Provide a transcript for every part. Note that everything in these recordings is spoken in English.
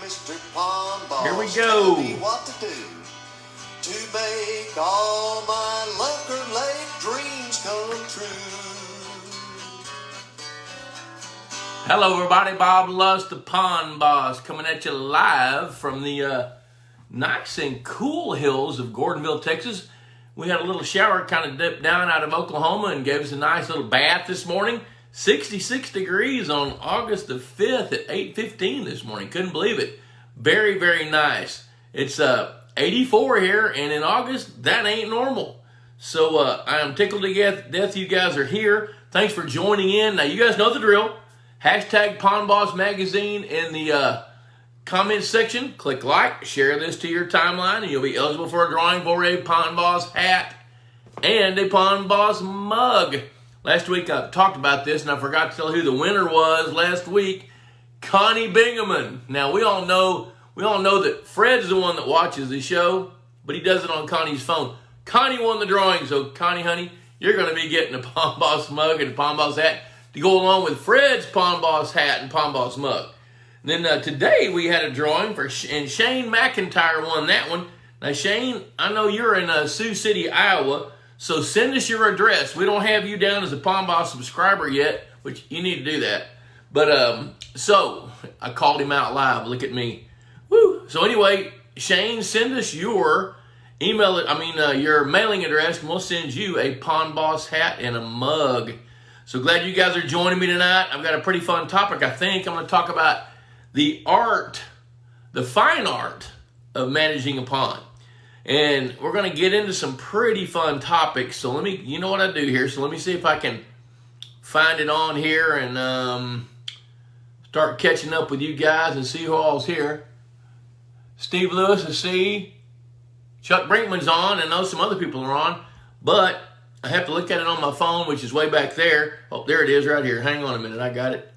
Mr. Pond Boss. Here we go. Tell me what to do to make all my Lunker Lake dreams come true. Hello, everybody. Bob Lusk, the Pond Boss, coming at you live from the nice and cool hills of Gordonville, Texas. We had a little shower kind of dipped down out of Oklahoma and gave us a nice little bath this morning. 66 degrees on August the 5th at 8:15 this morning. Couldn't believe it. Very, very nice. It's 84 here, and in August, that ain't normal. So I am tickled to death you guys are here. Thanks for joining in. Now, you guys know the drill. Hashtag Pond Boss Magazine in the comments section. Click like, share this to your timeline, and you'll be eligible for a drawing for a Pond Boss hat and a Pond Boss mug. Last week I talked about this, and I forgot to tell who the winner was last week. Connie Bingaman. Now we all know that Fred's the one that watches the show, but he does it on Connie's phone. Connie won the drawing, so Connie, honey, you're going to be getting a Pond Boss mug and a Pond Boss hat to go along with Fred's Pond Boss hat and Pond Boss mug. And then today we had a drawing and Shane McIntyre won that one. Now Shane, I know you're in Sioux City, Iowa. So send us your address. We don't have you down as a Pond Boss subscriber yet, which you need to do that. But so I called him out live. Look at me. Woo. So anyway, Shane, send us your your mailing address, and we'll send you a Pond Boss hat and a mug. So glad you guys are joining me tonight. I've got a pretty fun topic. I think I'm going to talk about the fine art of managing a pond. And we're going to get into some pretty fun topics. So you know what I do here. So let me see if I can find it on here and start catching up with you guys and see who all's here. Steve Lewis, I see. Chuck Brinkman's on. I know some other people are on. But I have to look at it on my phone, which is way back there. Oh, there it is right here. Hang on a minute. I got it.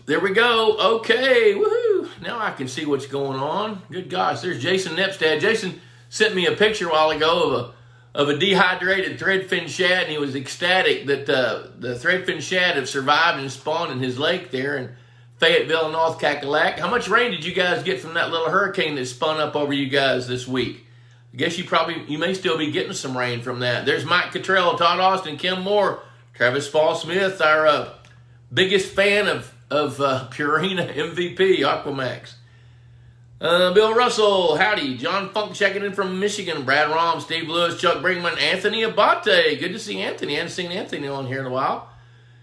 There we go. Okay. Woohoo. Now I can see what's going on. Good gosh. There's Jason Nepstad. Jason sent me a picture a while ago of a dehydrated threadfin shad, and he was ecstatic that the threadfin shad have survived and spawned in his lake there in Fayetteville, North Cackalack. How much rain did you guys get from that little hurricane that spun up over you guys this week? I guess you may still be getting some rain from that. There's Mike Cottrell, Todd Austin, Kim Moore, Travis Paul Smith, our biggest fan of Purina MVP, Aquamax. Bill Russell, howdy. John Funk checking in from Michigan. Brad Rom, Steve Lewis, Chuck Brinkman, Anthony Abate. Good to see Anthony. I haven't seen Anthony on here in a while.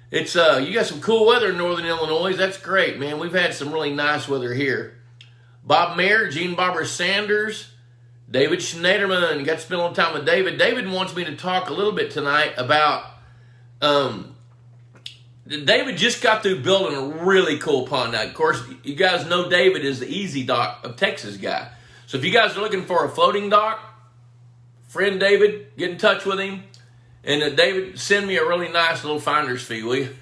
It's you got some cool weather in Northern Illinois. That's great, man. We've had some really nice weather here. Bob Mayer, Gene Barber Sanders, David Schneiderman. Got to spend a little time with David. David wants me to talk a little bit tonight about David just got through building a really cool pond. Now, of course, you guys know David is the Easy Dock of Texas guy. So if you guys are looking for a floating dock, friend David, get in touch with him. And David, send me a really nice little finder's fee, will you?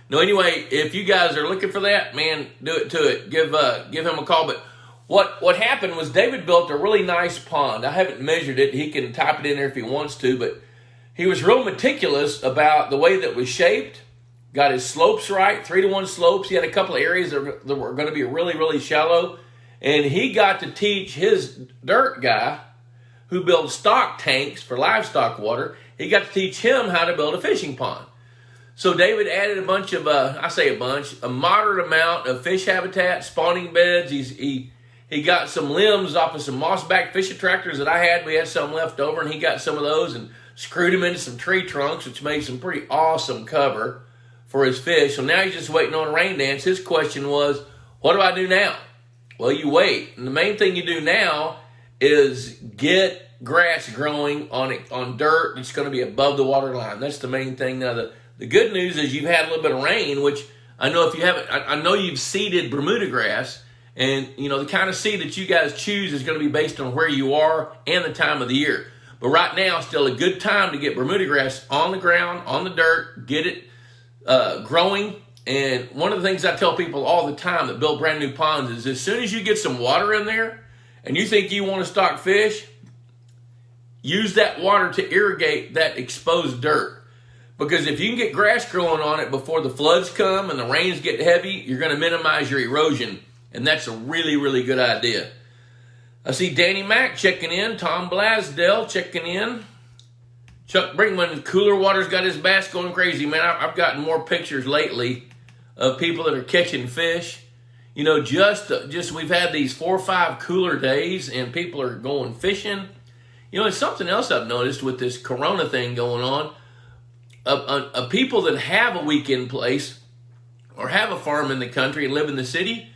No, anyway, if you guys are looking for that, man, do it to it. Give him a call. But what happened was David built a really nice pond. I haven't measured it. He can type it in there if he wants to, but he was real meticulous about the way that it was shaped, got his slopes right, 3-to-1 slopes. He had a couple of areas that were going to be really, really shallow. And he got to teach his dirt guy who builds stock tanks for livestock water, he got to teach him how to build a fishing pond. So David added a bunch of, a moderate amount of fish habitat, spawning beds. He got some limbs off of some mossback fish attractors that I had. We had some left over, and he got some of those and screwed them into some tree trunks, which made some pretty awesome cover for his fish. So now he's just waiting on a rain dance. His question was, what do I do now? Well, you wait. And the main thing you do now is get grass growing on dirt that's going to be above the water line. That's the main thing. Now, the good news is you've had a little bit of rain, which I know if you haven't, I know you've seeded Bermuda grass. And, the kind of seed that you guys choose is going to be based on where you are and the time of the year. But right now, still a good time to get Bermuda grass on the ground, on the dirt, get it growing. And one of the things I tell people all the time that build brand new ponds is as soon as you get some water in there and you think you want to stock fish, use that water to irrigate that exposed dirt. Because if you can get grass growing on it before the floods come and the rains get heavy, you're going to minimize your erosion. And that's a really, really good idea. I see Danny Mack checking in. Tom Blasdell checking in. Chuck Brinkman, cooler water's got his bass going crazy. Man, I've gotten more pictures lately of people that are catching fish. You know, just we've had these 4 or 5 cooler days and people are going fishing. You know, it's something else I've noticed with this corona thing going on. People that have a weekend place or have a farm in the country and live in the city,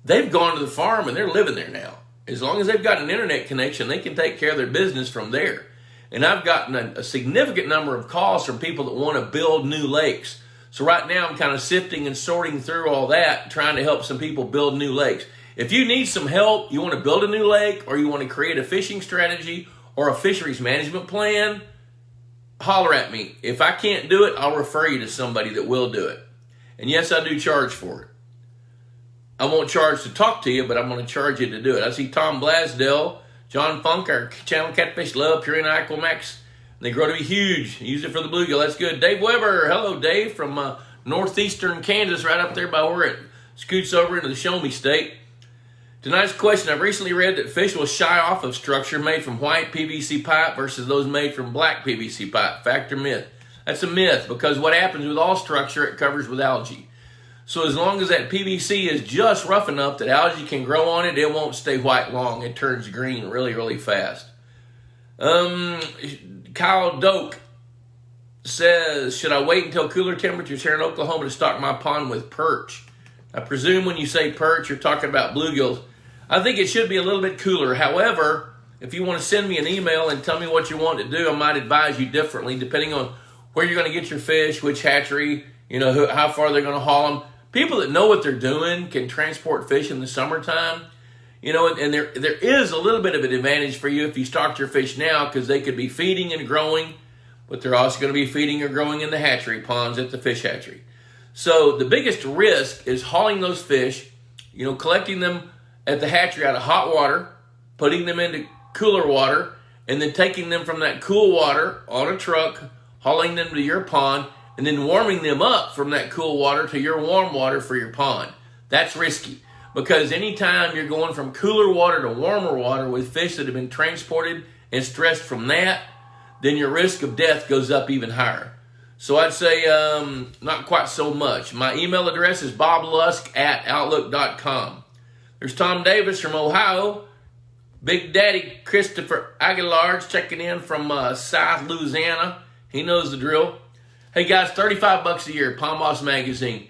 they've gone to the farm and they're living there now. As long as they've got an internet connection, they can take care of their business from there. And I've gotten a significant number of calls from people that want to build new lakes. So right now I'm kind of sifting and sorting through all that, trying to help some people build new lakes. If you need some help, you want to build a new lake, or you want to create a fishing strategy or a fisheries management plan, holler at me. If I can't do it, I'll refer you to somebody that will do it. And yes, I do charge for it. I won't charge to talk to you, but I'm going to charge you to do it. I see Tom Blasdell, John Funk, our channel Catfish Love, Purina Aquamax. They grow to be huge. Use it for the bluegill. That's good. Dave Weber. Hello, Dave, from northeastern Kansas, right up there by where it scoots over into the Show Me State. Tonight's question. I've recently read that fish will shy off of structure made from white PVC pipe versus those made from black PVC pipe. Fact or myth? That's a myth, because what happens with all structure, it covers with algae. So as long as that PVC is just rough enough that algae can grow on it, it won't stay white long. It turns green really, really fast. Kyle Doak says, should I wait until cooler temperatures here in Oklahoma to stock my pond with perch? I presume when you say perch, you're talking about bluegills. I think it should be a little bit cooler. However, if you want to send me an email and tell me what you want to do, I might advise you differently depending on where you're going to get your fish, which hatchery, you know, how far they're going to haul them. People that know what they're doing can transport fish in the summertime, you know, and there is a little bit of an advantage for you if you stock your fish now, because they could be feeding and growing, but they're also going to be feeding or growing in the hatchery ponds at the fish hatchery. So the biggest risk is hauling those fish, you know, collecting them at the hatchery out of hot water, putting them into cooler water, and then taking them from that cool water on a truck, hauling them to your pond, and then warming them up from that cool water to your warm water for your pond. That's risky, because anytime you're going from cooler water to warmer water with fish that have been transported and stressed from that, then your risk of death goes up even higher. So I'd say not quite so much. My email address is boblusk@outlook.com. There's Tom Davis from Ohio. Big Daddy Christopher Aguilar's checking in from South Louisiana. He knows the drill. Hey guys, $35 a year, Pond Boss Magazine.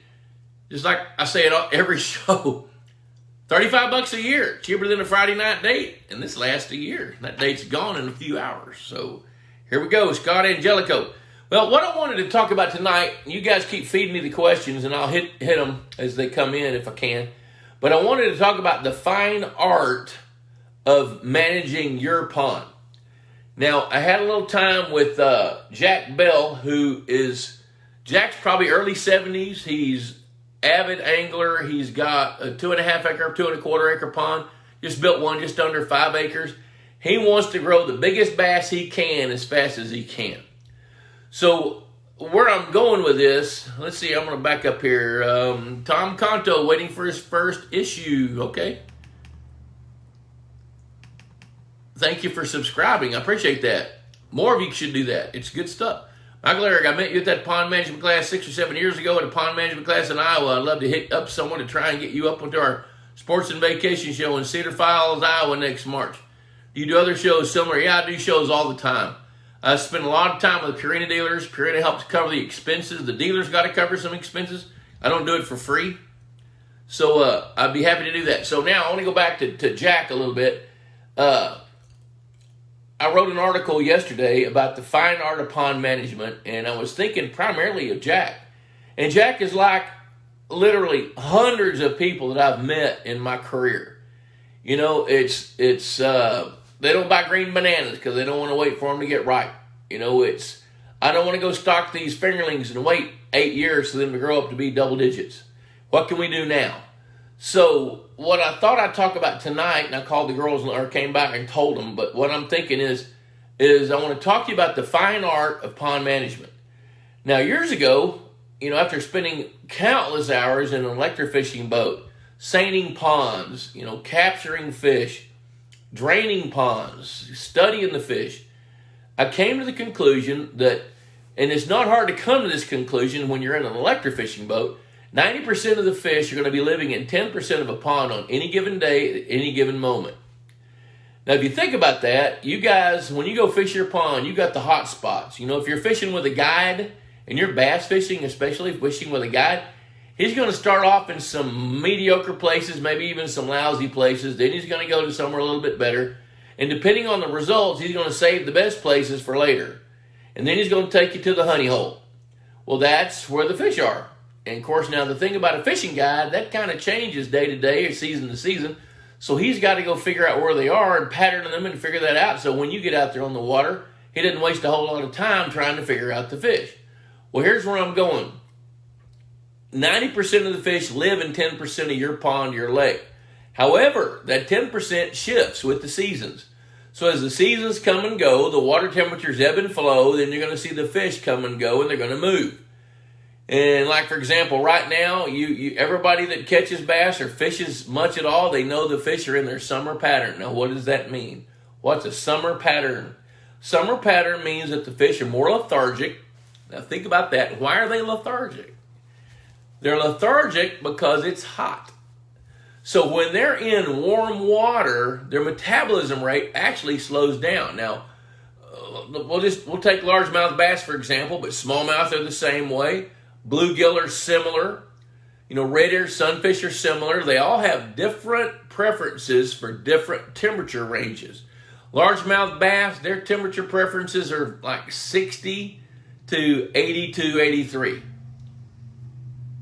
Just like I say it every show, $35 a year, cheaper than a Friday night date, and this lasts a year. That date's gone in a few hours. So here we go, Scott Angelico. Well, what I wanted to talk about tonight, you guys keep feeding me the questions, and I'll hit them as they come in if I can. But I wanted to talk about the fine art of managing your pond. Now, I had a little time with Jack Bell, Jack's probably early 70s. He's avid angler. He's got a 2.5 acre, 2.25 acre pond. Just built one just under 5 acres. He wants to grow the biggest bass he can as fast as he can. So where I'm going with this, let's see, I'm going to back up here. Tom Conto waiting for his first issue. Okay. Thank you for subscribing. I appreciate that. More of you should do that. It's good stuff. Michael Eric, I met you at that pond management class 6 or 7 years ago at a pond management class in Iowa. I'd love to hit up someone to try and get you up onto our sports and vacation show in Cedar Falls, Iowa next March. Do you do other shows similar? Yeah, I do shows all the time. I spend a lot of time with Purina dealers. Purina helps cover the expenses. The dealer's got to cover some expenses. I don't do it for free. So I'd be happy to do that. So now I want to go back to Jack a little bit. I wrote an article yesterday about the fine art of pond management, and I was thinking primarily of Jack. And Jack is like literally hundreds of people that I've met in my career. You know, it's they don't buy green bananas because they don't want to wait for them to get ripe. You know, I don't want to go stock these fingerlings and wait 8 years for them to grow up to be double digits. What can we do now? So what I thought I'd talk about tonight, and I called the girls or came back and told them, but what I'm thinking is I want to talk to you about the fine art of pond management. Now, years ago, after spending countless hours in an electrofishing boat, seining ponds, capturing fish, draining ponds, studying the fish, I came to the conclusion that, and it's not hard to come to this conclusion when you're in an electrofishing boat, 90% of the fish are going to be living in 10% of a pond on any given day, at any given moment. Now, if you think about that, you guys, when you go fish your pond, you got the hot spots. If you're fishing with a guide, and you're bass fishing, especially fishing with a guide, he's going to start off in some mediocre places, maybe even some lousy places. Then he's going to go to somewhere a little bit better. And depending on the results, he's going to save the best places for later. And then he's going to take you to the honey hole. Well, that's where the fish are. And, of course, now the thing about a fishing guide, that kind of changes day to day or season to season. So he's got to go figure out where they are and pattern them and figure that out. So when you get out there on the water, he doesn't waste a whole lot of time trying to figure out the fish. Well, here's where I'm going. 90% of the fish live in 10% of your pond, your lake. However, that 10% shifts with the seasons. So as the seasons come and go, the water temperatures ebb and flow, then you're going to see the fish come and go, and they're going to move. And like, for example, right now, everybody that catches bass or fishes much at all, they know the fish are in their summer pattern. Now, what does that mean? What's a summer pattern? Summer pattern means that the fish are more lethargic. Now, think about that. Why are they lethargic? They're lethargic because it's hot. So when they're in warm water, their metabolism rate actually slows down. Now, we'll take largemouth bass, for example, but smallmouth are the same way. Bluegill are similar. Red-eared sunfish are similar. They all have different preferences for different temperature ranges. Largemouth bass, their temperature preferences are like 60 to 82, 83.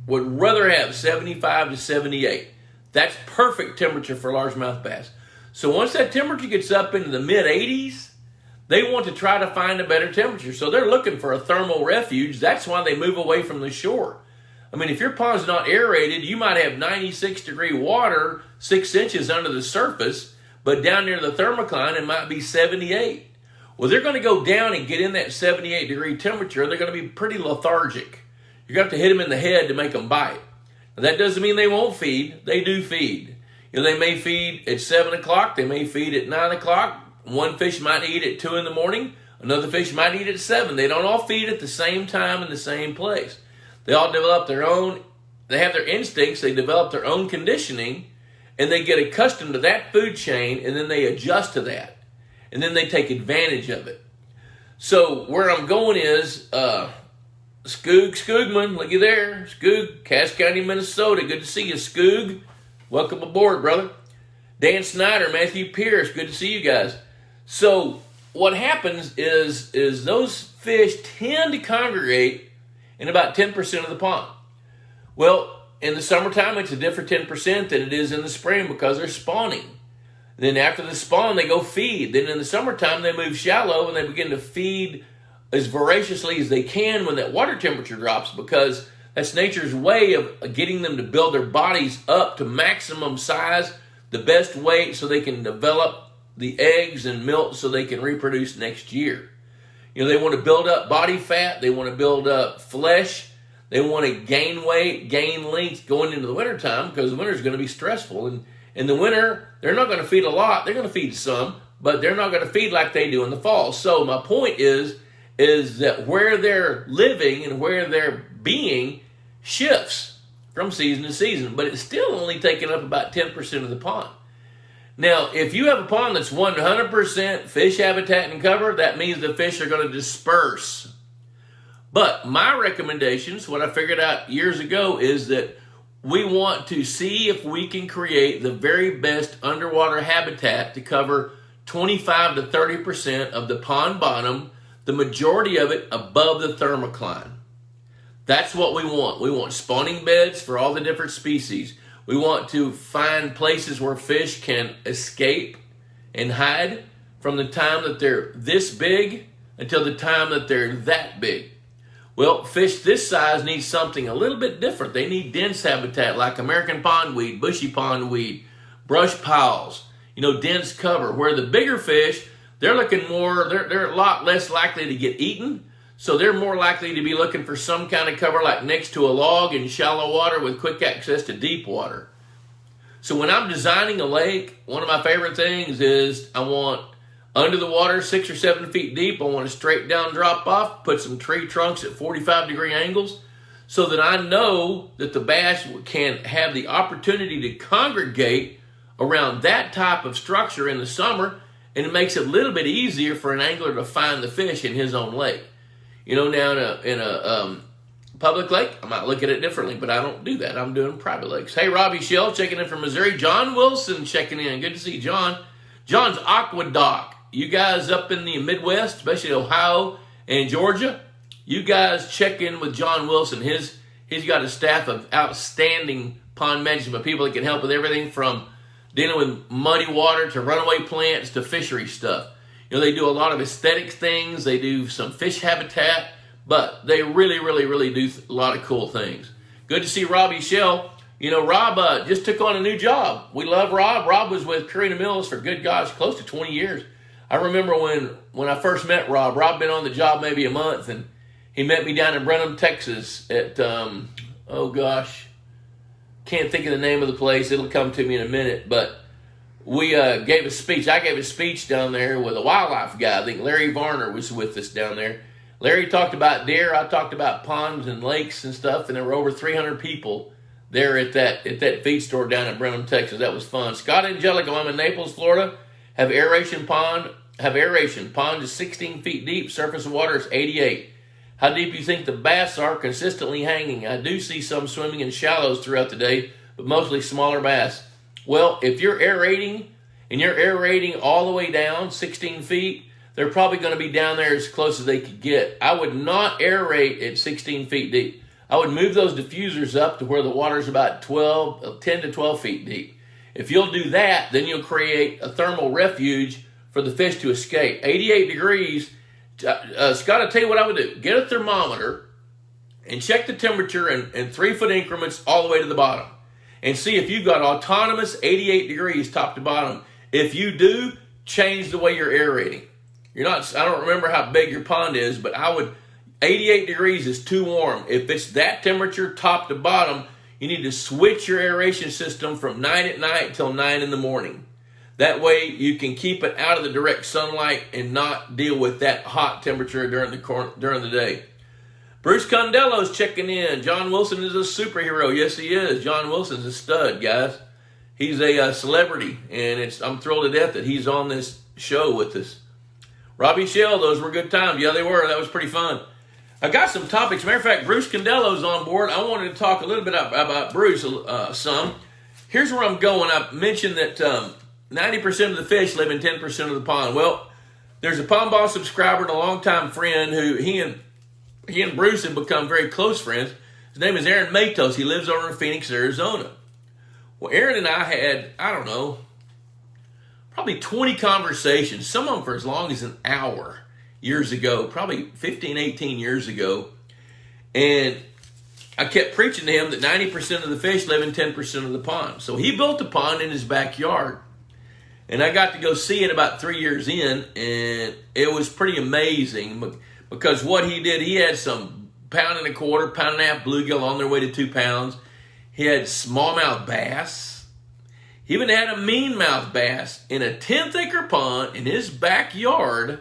Would rather have 75 to 78. That's perfect temperature for largemouth bass. So once that temperature gets up into the mid-80s, they want to try to find a better temperature. So they're looking for a thermal refuge. That's why they move away from the shore. I mean, if your pond's not aerated, you might have 96-degree water 6 inches under the surface, but down near the thermocline, it might be 78. Well, they're going to go down and get in that 78-degree temperature, and they're going to be pretty lethargic. You're going to have to hit them in the head to make them bite. Now, that doesn't mean they won't feed. They do feed. They may feed at 7 o'clock. They may feed at 9 o'clock. One fish might eat at 2 in the morning. Another fish might eat at 7. They don't all feed at the same time in the same place. They all develop their own, they have their instincts, they develop their own conditioning, and they get accustomed to that food chain, and then they adjust to that. And then they take advantage of it. So where I'm going is, Skoogman, look you there. Skoog, Cass County, Minnesota. Good to see you, Skoog. Welcome aboard, brother. Dan Snyder, Matthew Pierce, good to see you guys. So what happens is those fish tend to congregate in about 10% of the pond. Well, in the summertime, it's a different 10% than it is in the spring because they're spawning. Then after the spawn, they go feed. Then in the summertime, they move shallow and they begin to feed as voraciously as they can when that water temperature drops, because that's nature's way of getting them to build their bodies up to maximum size, the best weight, so they can develop the eggs and milk so they can reproduce next year. They want to build up body fat. They want to build up flesh. They want to gain weight, gain length going into the wintertime, because the winter is going to be stressful. And in the winter, they're not going to feed a lot. They're going to feed some, but they're not going to feed like they do in the fall. So my point is that where they're living and where they're being shifts from season to season, but it's still only taking up about 10% of the pond. Now, if you have a pond that's 100% fish habitat and cover, that means the fish are going to disperse. But my recommendations, what I figured out years ago, is that we want to see if we can create the very best underwater habitat to cover 25 to 30% of the pond bottom, the majority of it above the thermocline. That's what we want. We want spawning beds for all the different species. We want to find places where fish can escape and hide from the time that they're this big until the time that they're that big. Well, fish this size need something a little bit different. They need dense habitat like American pondweed, bushy pondweed, brush piles, dense cover. Where the bigger fish, they're looking more, they're a lot less likely to get eaten. So they're more likely to be looking for some kind of cover like next to a log in shallow water with quick access to deep water. So when I'm designing a lake, one of my favorite things is I want under the water 6 or 7 feet deep. I want a straight down drop off, put some tree trunks at 45-degree angles so that I know that the bass can have the opportunity to congregate around that type of structure in the summer, and it makes it a little bit easier for an angler to find the fish in his own lake. You know, now in a public lake, I might look at it differently, but I don't do that. I'm doing private lakes. Hey, Robbie Shell checking in from Missouri. John Wilson checking in. Good to see John. John's Aquadoc. You guys up in the Midwest, especially Ohio and Georgia, you guys check in with John Wilson. He's got a staff of outstanding pond management people that can help with everything from dealing with muddy water to runaway plants to fishery stuff. You know, they do a lot of aesthetic things. They do some fish habitat, but they really, really, really do a lot of cool things. Good to see Robbie Shell. You know, Rob just took on a new job. We love Rob. Rob was with Carina Mills for, good gosh, close to 20 years. I remember when I first met Rob. Rob been on the job maybe a month, and he met me down in Brenham, Texas at, oh gosh, can't think of the name of the place. It'll come to me in a minute, but we gave a speech. I gave a speech down there with a wildlife guy. I think Larry Varner was with us down there. Larry talked about deer. I talked about ponds and lakes and stuff, and there were over 300 people there at that feed store down in Brenham, Texas. That was fun. Scott Angelico, I'm in Naples, Florida. Have aeration. Pond is 16 feet deep. Surface of water is 88. How deep do you think the bass are consistently hanging? I do see some swimming in shallows throughout the day, but mostly smaller bass. Well, if you're aerating and you're aerating all the way down 16 feet, they're probably going to be down there as close as they could get. I would not aerate at 16 feet deep. I would move those diffusers up to where the water's about 10 to 12 feet deep. If you'll do that, then you'll create a thermal refuge for the fish to escape. 88 degrees, Scott, I'll tell you what I would do. Get a thermometer and check the temperature in 3-foot increments all the way to the bottom. And see if you've got autonomous 88 degrees top to bottom. If you do, change the way you're aerating. I don't remember how big your pond is, but 88 degrees is too warm. If it's that temperature top to bottom, you need to switch your aeration system from 9 at night till 9 in the morning. That way you can keep it out of the direct sunlight and not deal with that hot temperature during the day. Bruce Condello's checking in. John Wilson is a superhero. Yes, he is. John Wilson's a stud, guys. He's a celebrity, and I'm thrilled to death that he's on this show with us. Robbie Shell, those were good times. Yeah, they were. That was pretty fun. I got some topics. Matter of fact, Bruce Condello's on board. I wanted to talk a little bit about Bruce some. Here's where I'm going. I mentioned that 90% of the fish live in 10% of the pond. Well, there's a Pond Boss subscriber and a longtime friend who he and Bruce have become very close friends. His name is Aaron Matos. He lives over in Phoenix, Arizona. Well, Aaron and I had, probably 20 conversations, some of them for as long as an hour years ago, probably 15, 18 years ago. And I kept preaching to him that 90% of the fish live in 10% of the pond. So he built a pond in his backyard. And I got to go see it about 3 years in, and it was pretty amazing because what he did, he had some 1.25 pound, 1.5 pound bluegill on their way to 2 pounds. He had smallmouth bass. He even had a meanmouth bass in a 10th-acre pond in his backyard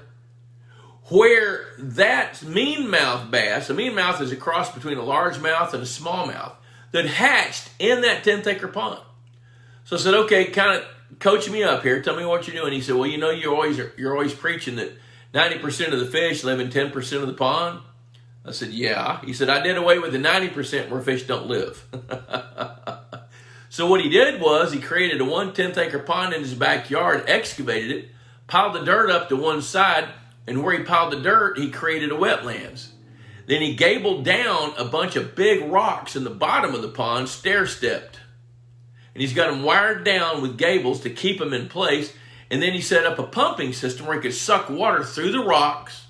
where that meanmouth bass, a meanmouth is a cross between a largemouth and a smallmouth, that hatched in that 10th-acre pond. So I said, okay, kind of coach me up here. Tell me what you're doing. He said, well, you're always preaching that 90% of the fish live in 10% of the pond. I said, yeah. He said, I did away with the 90% where fish don't live. So what he did was he created a 1/10 acre pond in his backyard, excavated it, piled the dirt up to one side, and where he piled the dirt, he created a wetlands. Then he gabled down a bunch of big rocks in the bottom of the pond, stair-stepped. And he's got them wired down with gables to keep them in place. And then he set up a pumping system where he could suck water through the rocks,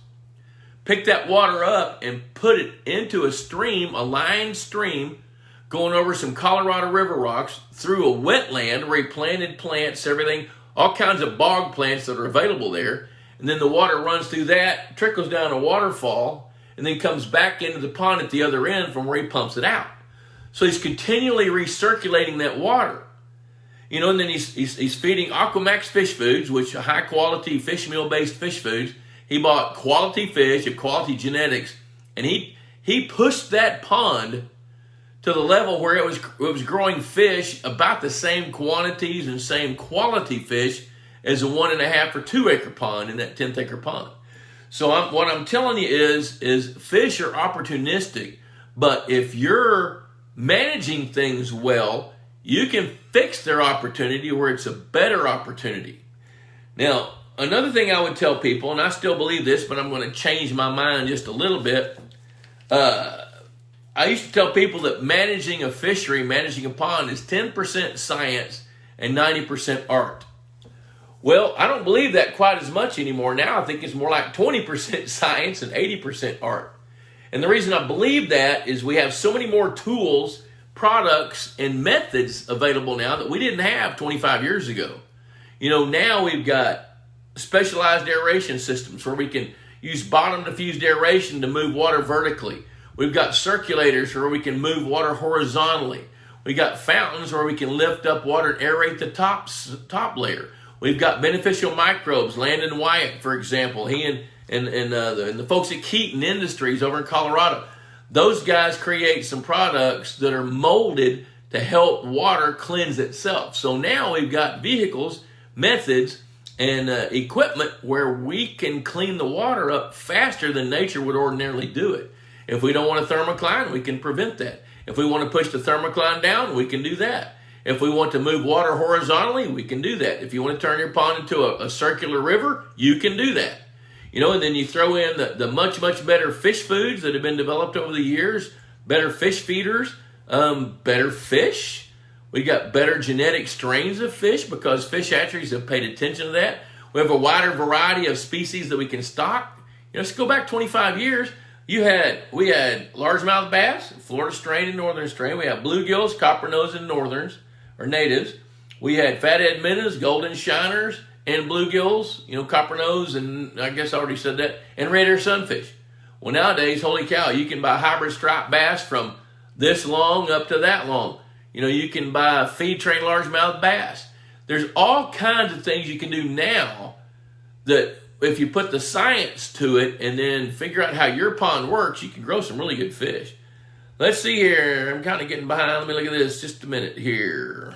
pick that water up, and put it into a stream, a lined stream, going over some Colorado River rocks through a wetland where he planted plants, everything, all kinds of bog plants that are available there. And then the water runs through that, trickles down a waterfall, and then comes back into the pond at the other end from where he pumps it out. So he's continually recirculating that water. And then he's feeding Aquamax fish foods, which are high quality fish meal based fish foods. He bought quality fish of quality genetics, and he pushed that pond to the level where it was growing fish about the same quantities and same quality fish as a 1.5 or 2 acre pond in that 10th acre pond. So what I'm telling you is fish are opportunistic, but if you're managing things well, you can fix their opportunity where it's a better opportunity. Now, another thing I would tell people, and I still believe this, but I'm going to change my mind just a little bit. I used to tell people that managing a fishery, managing a pond is 10% science and 90% art. Well, I don't believe that quite as much anymore now. I think it's more like 20% science and 80% art. And the reason I believe that is we have so many more tools, products, and methods available now that we didn't have 25 years ago. Now we've got specialized aeration systems where we can use bottom diffused aeration to move water vertically. We've got circulators where we can move water horizontally. We've got fountains where we can lift up water and aerate the top layer. We've got beneficial microbes. Landon Wyatt, for example, he and the folks at Keaton Industries over in Colorado, those guys create some products that are molded to help water cleanse itself. So now we've got vehicles, methods, and equipment where we can clean the water up faster than nature would ordinarily do it. If we don't want a thermocline, we can prevent that. If we want to push the thermocline down, we can do that. If we want to move water horizontally, we can do that. If you want to turn your pond into a circular river, you can do that. And then you throw in the much, much better fish foods that have been developed over the years, better fish feeders, better fish. We got better genetic strains of fish because fish hatcheries have paid attention to that. We have a wider variety of species that we can stock. Let's go back 25 years. We had largemouth bass, Florida strain and northern strain. We had bluegills, copper-nosed and northerns, or natives. We had fathead minnows, golden shiners, and bluegills, copper-nosed, and I guess I already said that, and red-ear sunfish. Well, nowadays, holy cow, you can buy hybrid striped bass from this long up to that long. You can buy feed train largemouth bass. There's all kinds of things you can do now that if you put the science to it and then figure out how your pond works, you can grow some really good fish. Let's see here. I'm kind of getting behind. Let me look at this just a minute here.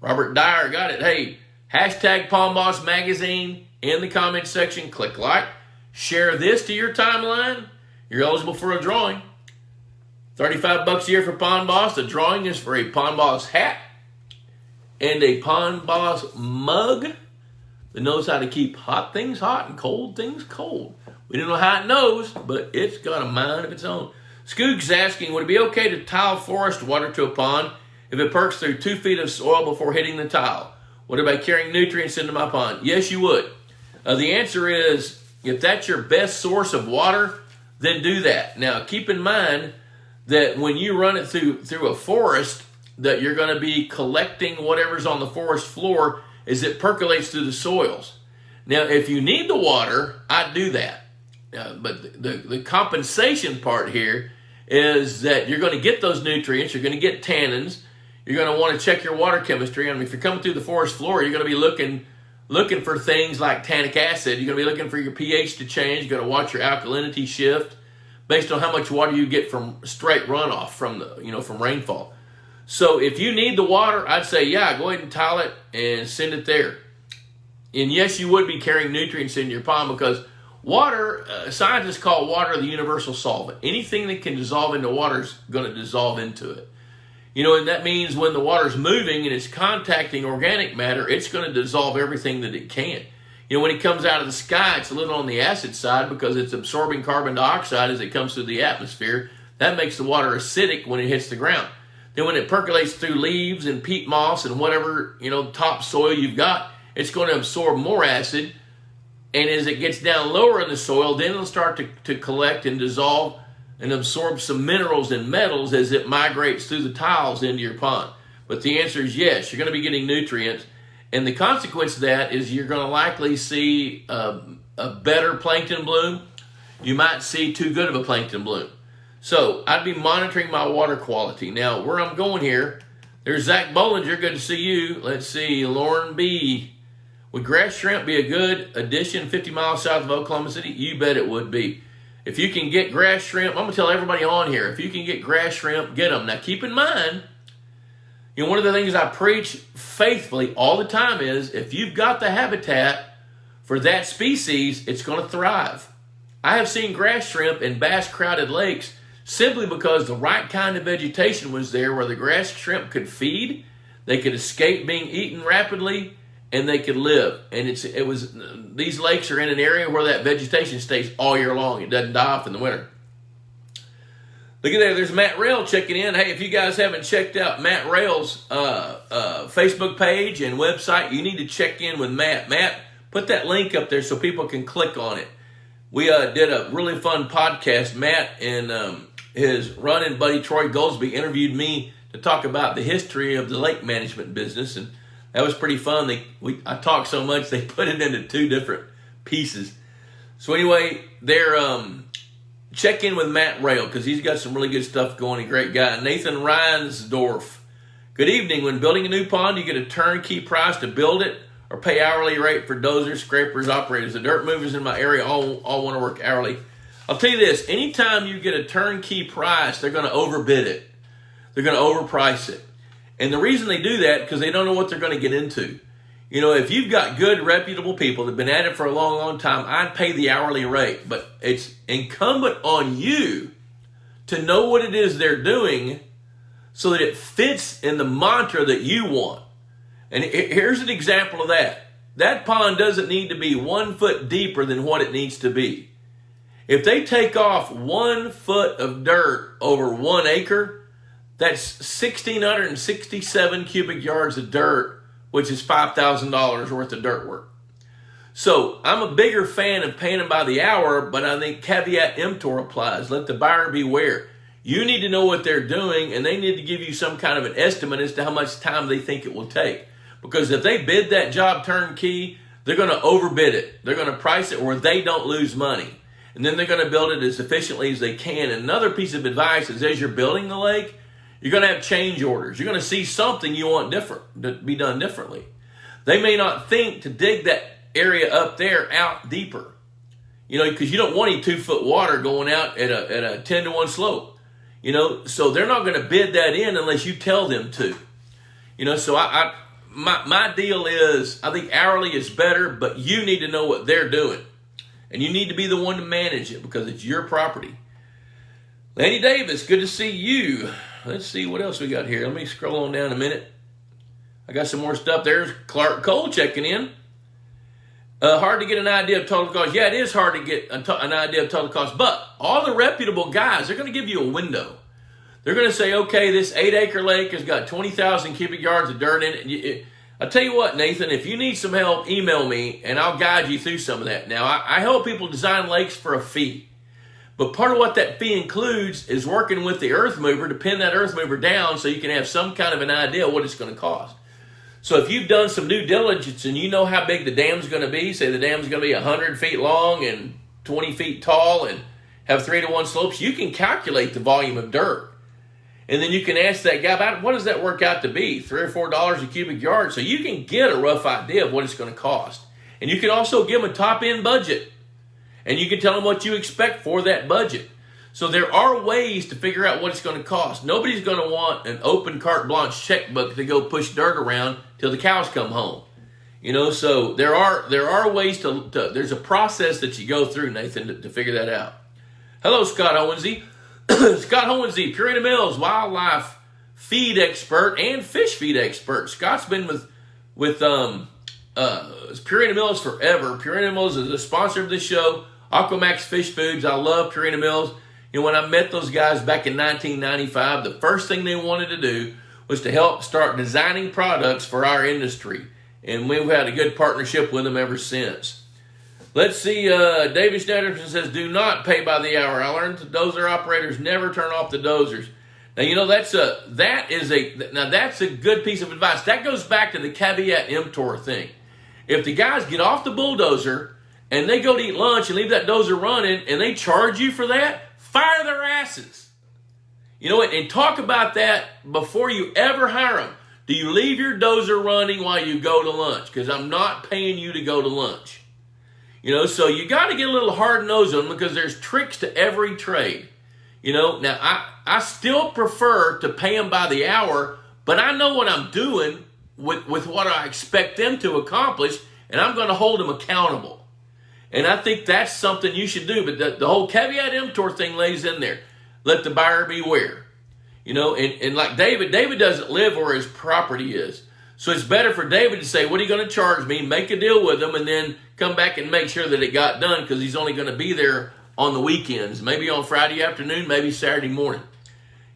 Robert Dyer got it. Hey, hashtag Pond Boss Magazine in the comments section. Click like. Share this to your timeline. You're eligible for a drawing. $35 a year for Pond Boss. The drawing is for a Pond Boss hat and a Pond Boss mug that knows how to keep hot things hot and cold things cold. We don't know how it knows, but it's got a mind of its own. Skoog's asking, would it be okay to tile forest water to a pond if it perks through 2 feet of soil before hitting the tile? What about carrying nutrients into my pond? Yes, you would. The answer is, if that's your best source of water, then do that. Now, keep in mind that when you run it through a forest, that you're going to be collecting whatever's on the forest floor as it percolates through the soils. Now, if you need the water, I'd do that. But the compensation part here is that you're going to get those nutrients, you're going to get tannins, you're going to want to check your water chemistry. I mean, if you're coming through the forest floor, you're going to be looking for things like tannic acid. You're going to be looking for your pH to change. You're going to watch your alkalinity shift based on how much water you get from straight runoff from rainfall. So if you need the water, I'd say, yeah, go ahead and tile it and send it there. And yes, you would be carrying nutrients in your pond because water, scientists call water the universal solvent. Anything that can dissolve into water is going to dissolve into it. And that means when the water's moving and it's contacting organic matter, it's going to dissolve everything that it can. When it comes out of the sky, it's a little on the acid side because it's absorbing carbon dioxide as it comes through the atmosphere. That makes the water acidic when it hits the ground. Then when it percolates through leaves and peat moss and whatever, topsoil you've got, it's going to absorb more acid. And as it gets down lower in the soil, then it'll start to collect and dissolve and absorb some minerals and metals as it migrates through the tiles into your pond. But the answer is yes, you're going to be getting nutrients. And the consequence of that is you're going to likely see a better plankton bloom. you might see too good of a plankton bloom. So I'd be monitoring my water quality. Now, where I'm going here, there's Zach Bollinger. Good to see you. Let's see, Lauren B. Would grass shrimp be a good addition 50 miles south of Oklahoma City? You bet it would be. If you can get grass shrimp, I'm going to tell everybody on here, if you can get grass shrimp, get them. Now, keep in mind, one of the things I preach faithfully all the time is if you've got the habitat for that species, it's going to thrive. I have seen grass shrimp in bass-crowded lakes simply because the right kind of vegetation was there where the grass shrimp could feed, they could escape being eaten rapidly, and they could live. And these lakes are in an area where that vegetation stays all year long. It doesn't die off in the winter. Look at there. There's Matt Rail checking in. Hey, if you guys haven't checked out Matt Rail's Facebook page and website, you need to check in with Matt. Matt, put that link up there so people can click on it. We did a really fun podcast. Matt and his running buddy Troy Goldsby interviewed me to talk about the history of the lake management business, and that was pretty fun. I talked so much they put it into 2 different pieces. So anyway, check in with Matt Rail because he's got some really good stuff going. A great guy. Nathan Reinsdorf. Good evening. When building a new pond, you get a turnkey price to build it or pay hourly rate for dozers, scrapers, operators. The dirt movers in my area all want to work hourly. I'll tell you this. Anytime you get a turnkey price, they're going to overbid it. They're going to overprice it. And the reason they do that because they don't know what they're going to get into. If you've got good, reputable people that have been at it for a long, long time, I'd pay the hourly rate. But it's incumbent on you to know what it is they're doing so that it fits in the mantra that you want. And here's an example of that. That pond doesn't need to be 1 foot deeper than what it needs to be. If they take off 1 foot of dirt over 1 acre, that's 1,667 cubic yards of dirt, which is $5,000 worth of dirt work. So I'm a bigger fan of paying them by the hour, but I think caveat emptor applies. Let the buyer beware. You need to know what they're doing, and they need to give you some kind of an estimate as to how much time they think it will take. Because if they bid that job turnkey, they're going to overbid it. They're going to price it where they don't lose money. And then they're going to build it as efficiently as they can. And another piece of advice is as you're building the lake, you're going to have change orders. You're going to see something you want different to be done differently. They may not think to dig that area up there out deeper. Because you don't want any 2 foot water going out at a 10-to-1 slope. So they're not going to bid that in unless you tell them to. So my deal is I think hourly is better, but you need to know what they're doing. And you need to be the one to manage it because it's your property. Lanny Davis, good to see you. Let's see what else we got here. Let me scroll on down a minute. I got some more stuff. There's Clark Cole checking in. Hard to get an idea of total cost. Yeah, it is hard to get an idea of total cost. But all the reputable guys, they're going to give you a window. They're going to say, okay, this 8-acre lake has got 20,000 cubic yards of dirt in it. I'll tell you what, Nathan, if you need some help, email me, and I'll guide you through some of that. Now, I help people design lakes for a fee. But part of what that fee includes is working with the earth mover to pin that earth mover down so you can have some kind of an idea of what it's going to cost. So if you've done some due diligence and you know how big the dam's going to be, say the dam's going to be 100 feet long and 20 feet tall and have 3-to-1 slopes, you can calculate the volume of dirt. And then you can ask that guy about what does that work out to be, $3 or $4 a cubic yard. So you can get a rough idea of what it's going to cost. And you can also give them a top-end budget. And you can tell them what you expect for that budget. So there are ways to figure out what it's going to cost. Nobody's going to want an open carte blanche checkbook to go push dirt around till the cows come home. So there are ways there's a process that you go through, Nathan, to figure that out. Hello, Scott Owensy. Scott Owensy, Purina Mills, wildlife feed expert and fish feed expert. Scott's been with Purina Mills forever. Purina Mills is a sponsor of this show. Aquamax Fish Foods. I love Purina Mills. When I met those guys back in 1995, the first thing they wanted to do was to help start designing products for our industry. And we've had a good partnership with them ever since. Let's see, David Schneiderson says, do not pay by the hour. I learned that dozer operators never turn off the dozers. Now, that's a good piece of advice. That goes back to the caveat emptor thing. If the guys get off the bulldozer and they go to eat lunch and leave that dozer running and they charge you for that, fire their asses. You know what? And talk about that before you ever hire them. Do you leave your dozer running while you go to lunch? Because I'm not paying you to go to lunch. You know, so you got to get a little hard-nosed on them because there's tricks to every trade. You know, now I still prefer to pay them by the hour, but I know what I'm doing with what I expect them to accomplish, and I'm going to hold them accountable. And I think that's something you should do. But the whole caveat emptor thing lays in there. Let the buyer beware. You know, and like David doesn't live where his property is. So it's better for David to say, what are you going to charge me? Make a deal with him and then come back and make sure that it got done because he's only going to be there on the weekends. Maybe on Friday afternoon, maybe Saturday morning.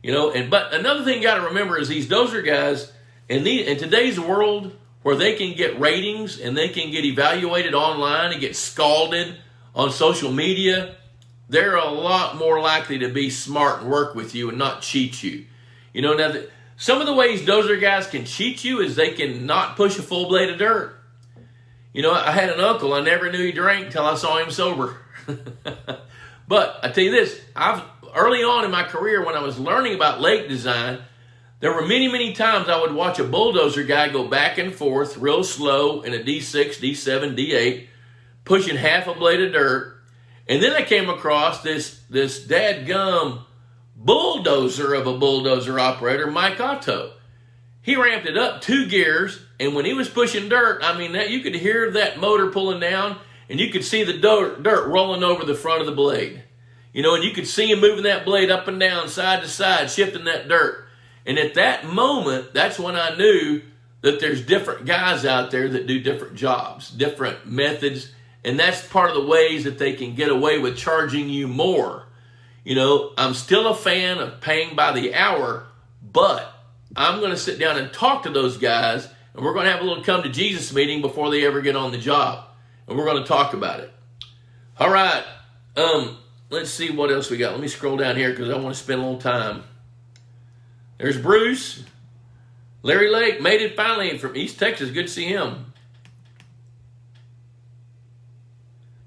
You know, but another thing you got to remember is these dozer guys, in today's world where they can get ratings and they can get evaluated online and get scalded on social media, they're a lot more likely to be smart and work with you and not cheat you. You know, now some of the ways dozer guys can cheat you is they can not push a full blade of dirt. You know, I had an uncle, I never knew he drank until I saw him sober. But I tell you this, early on in my career when I was learning about lake design, there were many, many times I would watch a bulldozer guy go back and forth real slow in a D6, D7, D8, pushing half a blade of dirt. And then I came across this dadgum bulldozer of a bulldozer operator, Mike Otto. He ramped it up 2 gears, and when he was pushing dirt, I mean, you could hear that motor pulling down, and you could see the dirt rolling over the front of the blade. You know, and you could see him moving that blade up and down, side to side, shifting that dirt. And at that moment, that's when I knew that there's different guys out there that do different jobs, different methods, and that's part of the ways that they can get away with charging you more. You know, I'm still a fan of paying by the hour, but I'm going to sit down and talk to those guys, and we're going to have a little come to Jesus meeting before they ever get on the job, and we're going to talk about it. All right, let's see what else we got. Let me scroll down here because I want to spend a little time. There's Bruce. Larry Lake made it finally from East Texas. Good to see him.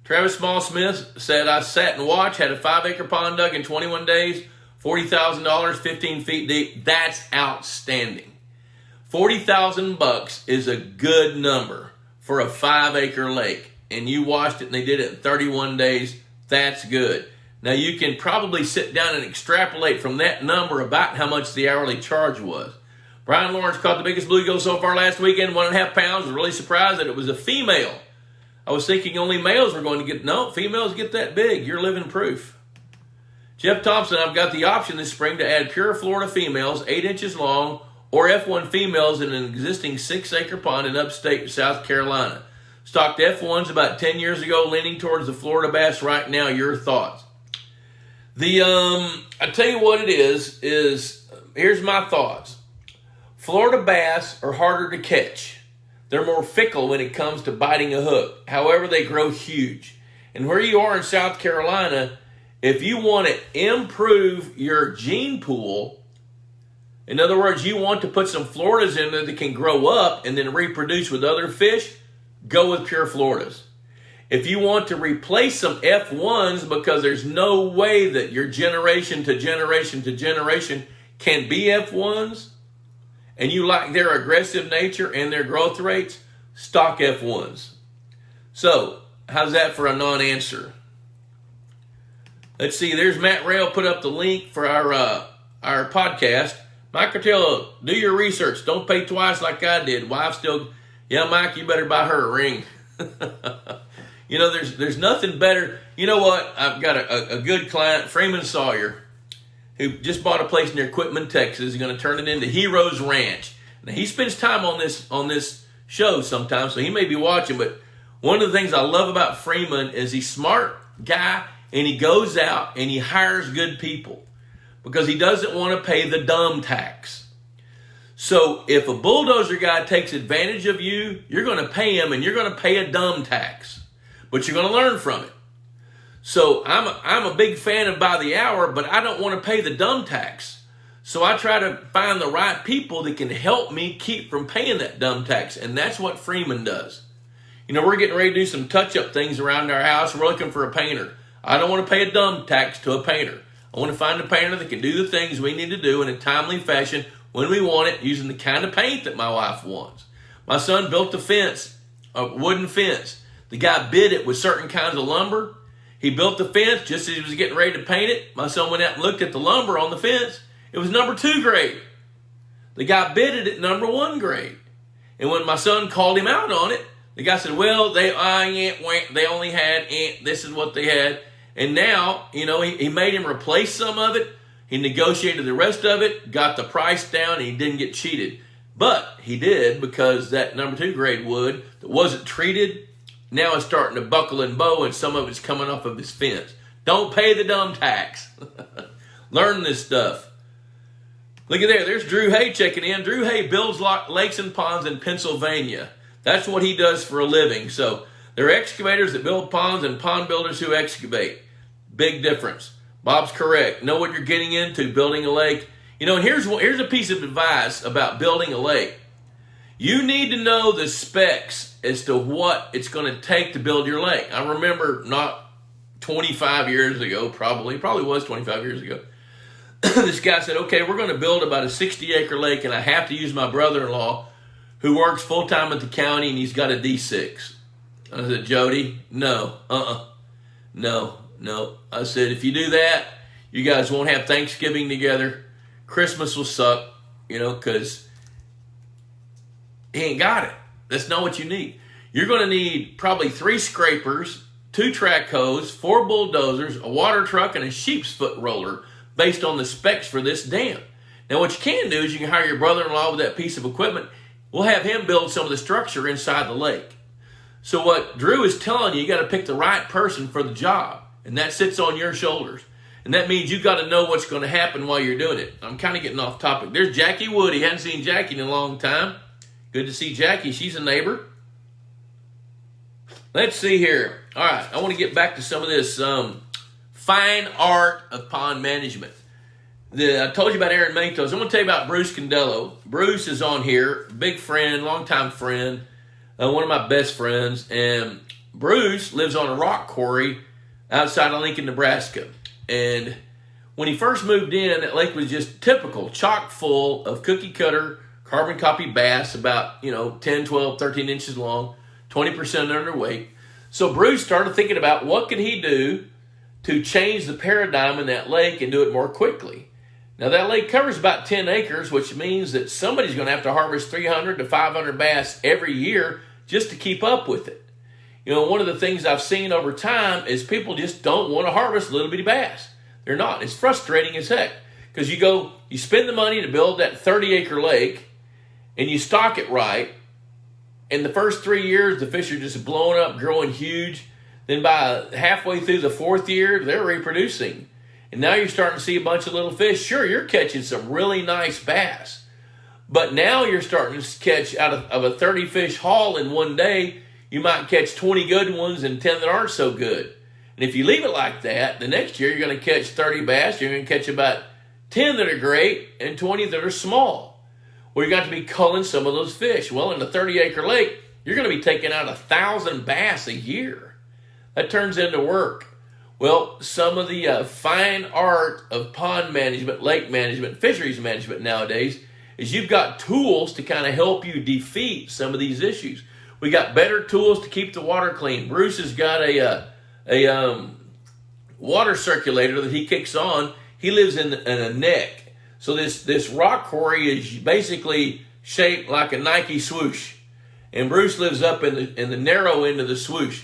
Travis Small-Smith said, I sat and watched, had a 5-acre pond dug in 21 days, $40,000, 15 feet deep. That's outstanding. $40,000 is a good number for a 5-acre lake. And you watched it and they did it in 31 days. That's good. Now you can probably sit down and extrapolate from that number about how much the hourly charge was. Brian Lawrence caught the biggest bluegill so far last weekend, 1.5 pounds. Was really surprised that it was a female. I was thinking only males were going to get, no, females get that big. You're living proof. Jeff Thompson, I've got the option this spring to add pure Florida females, 8 inches long, or F1 females in an existing 6-acre pond in upstate South Carolina. Stocked F1s about 10 years ago, leaning towards the Florida bass right now. Your thoughts? I tell you what it is here's my thoughts. Florida bass are harder to catch. They're more fickle when it comes to biting a hook. However, they grow huge. And where you are in South Carolina, if you want to improve your gene pool, in other words, you want to put some Floridas in there that can grow up and then reproduce with other fish, go with pure Floridas. If you want to replace some F1s because there's no way that your generation to generation to generation can be F1s, and you like their aggressive nature and their growth rates, stock F1s. So, how's that for a non-answer? Let's see, there's Matt Rail put up the link for our podcast. Mike Cartello, do your research. Don't pay twice like I did. Wife still, yeah, Mike, you better buy her a ring. You know, there's nothing better. You know what? I've got a good client, Freeman Sawyer, who just bought a place near Quitman, Texas. He's going to turn it into Heroes Ranch. Now, he spends time on this show sometimes, so he may be watching. But one of the things I love about Freeman is he's a smart guy, and he goes out and he hires good people because he doesn't want to pay the dumb tax. So if a bulldozer guy takes advantage of you, you're going to pay him, and you're going to pay a dumb tax. But you're going to learn from it. So I'm a big fan of by the hour, but I don't want to pay the dumb tax. So I try to find the right people that can help me keep from paying that dumb tax. And that's what Freeman does. We're getting ready to do some touch-up things around our house. We're looking for a painter. I don't want to pay a dumb tax to a painter. I want to find a painter that can do the things we need to do in a timely fashion when we want it, using the kind of paint that my wife wants. My son built a fence, a wooden fence. The guy bid it with certain kinds of lumber. He built the fence just as he was getting ready to paint it. My son went out and looked at the lumber on the fence. It was number 2 grade. The guy bid it at number 1 grade. And when my son called him out on it, the guy said, well, they only had, this is what they had. And now, he made him replace some of it. He negotiated the rest of it, got the price down, and he didn't get cheated. But he did, because that number 2 grade wood that wasn't treated, now it's starting to buckle and bow, and some of it's coming off of his fence. Don't pay the dumb tax. Learn this stuff. Look at there. There's Drew Hay checking in. Drew Hay builds lakes and ponds in Pennsylvania. That's what he does for a living. So there are excavators that build ponds and pond builders who excavate. Big difference. Bob's correct. Know what you're getting into building a lake. And here's a piece of advice about building a lake. You need to know the specs as to what it's going to take to build your lake. I remember not 25 years ago, probably was 25 years ago, this guy said, okay, we're going to build about a 60-acre lake, and I have to use my brother-in-law who works full-time at the county, and he's got a D6. I said, Jody, no. I said, if you do that, you guys won't have Thanksgiving together. Christmas will suck, because he ain't got it. That's not what you need. You're going to need probably 3 scrapers, 2 track hoes, 4 bulldozers, a water truck, and a sheep's foot roller based on the specs for this dam. Now, what you can do is you can hire your brother-in-law with that piece of equipment. We'll have him build some of the structure inside the lake. So what Drew is telling you, you got to pick the right person for the job, and that sits on your shoulders. And that means you got to know what's going to happen while you're doing it. I'm kind of getting off topic. There's Jackie Woody. Hadn't seen Jackie in a long time. Good to see Jackie. She's a neighbor. Let's see here. All right, I want to get back to some of this fine art of pond management. I told you about Aaron Matos. I'm going to tell you about Bruce Condello. Bruce is on here, big friend, longtime friend, one of my best friends. And Bruce lives on a rock quarry outside of Lincoln, Nebraska. And when he first moved in, that lake was just typical, chock full of cookie cutter, carbon copy bass, about 10, 12, 13 inches long, 20% underweight. So Bruce started thinking about what could he do to change the paradigm in that lake and do it more quickly. Now, that lake covers about 10 acres, which means that somebody's going to have to harvest 300 to 500 bass every year just to keep up with it. One of the things I've seen over time is people just don't want to harvest little bitty bass. They're not. It's frustrating as heck, because you spend the money to build that 30-acre lake, and you stock it right. In the first 3 years, the fish are just blowing up, growing huge. Then by halfway through the 4th year, they're reproducing. And now you're starting to see a bunch of little fish. Sure, you're catching some really nice bass. But now you're starting to catch out of a 30-fish haul in one day, you might catch 20 good ones and 10 that aren't so good. And if you leave it like that, the next year you're going to catch 30 bass. You're going to catch about 10 that are great and 20 that are small. Well, you're going to be culling some of those fish. Well, in a 30-acre lake, you're going to be taking out 1,000 bass a year. That turns into work. Well, some of the fine art of pond management, lake management, fisheries management nowadays is you've got tools to kind of help you defeat some of these issues. We got better tools to keep the water clean. Bruce has got a water circulator that he kicks on. He lives in a neck. So this rock quarry is basically shaped like a Nike swoosh. And Bruce lives up in the narrow end of the swoosh.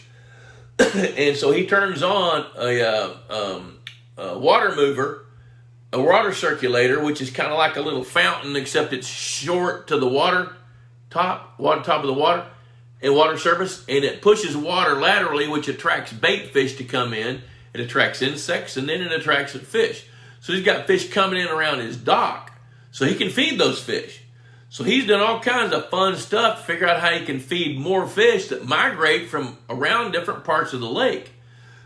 And so he turns on a water mover, a water circulator, which is kind of like a little fountain, except it's short to the top of the water and water surface, and it pushes water laterally, which attracts bait fish to come in. It attracts insects, and then it attracts fish. So he's got fish coming in around his dock, so he can feed those fish. So he's done all kinds of fun stuff to figure out how he can feed more fish that migrate from around different parts of the lake.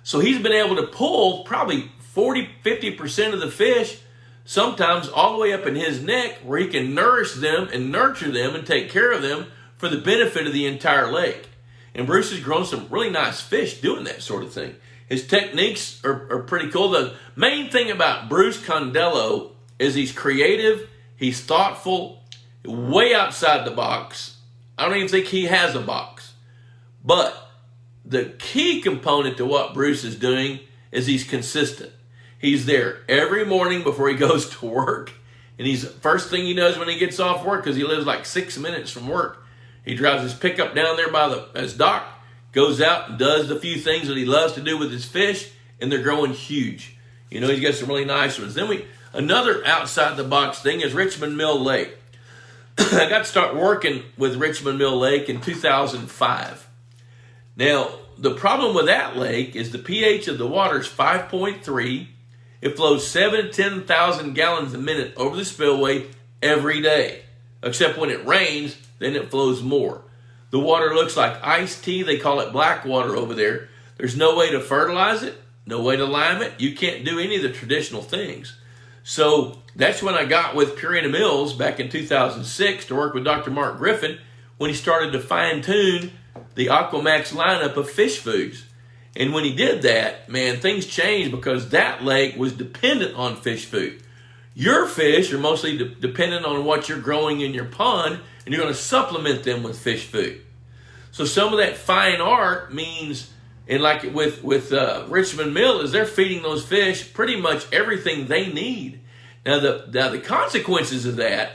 So he's been able to pull probably 40-50% of the fish, sometimes all the way up in his neck, where he can nourish them and nurture them and take care of them for the benefit of the entire lake. And Bruce has grown some really nice fish doing that sort of thing. His techniques are pretty cool. The main thing about Bruce Condello is he's creative, he's thoughtful, way outside the box. I don't even think he has a box. But the key component to what Bruce is doing is he's consistent. He's there every morning before he goes to work. And he's first thing he does when he gets off work, because he lives like 6 minutes from work, he drives his pickup down there by his dock, goes out and does the few things that he loves to do with his fish, and they're growing huge. You know, he's got some really nice ones. Then another outside the box thing is Richmond Mill Lake. I got to start working with Richmond Mill Lake in 2005. Now, the problem with that lake is the pH of the water is 5.3. It flows 7,000 to 10,000 gallons a minute over the spillway every day. Except when it rains, then it flows more. The water looks like iced tea. They call it black water over there. There's no way to fertilize it, no way to lime it. You can't do any of the traditional things. So that's when I got with Purina Mills back in 2006 to work with Dr. Mark Griffin, when he started to fine-tune the Aquamax lineup of fish foods. And when he did that, man, things changed, because that lake was dependent on fish food. Your fish are mostly dependent on what you're growing in your pond, and you're going to supplement them with fish food. So some of that fine art means, and like with Richmond Mill, is they're feeding those fish pretty much everything they need. Now the consequences of that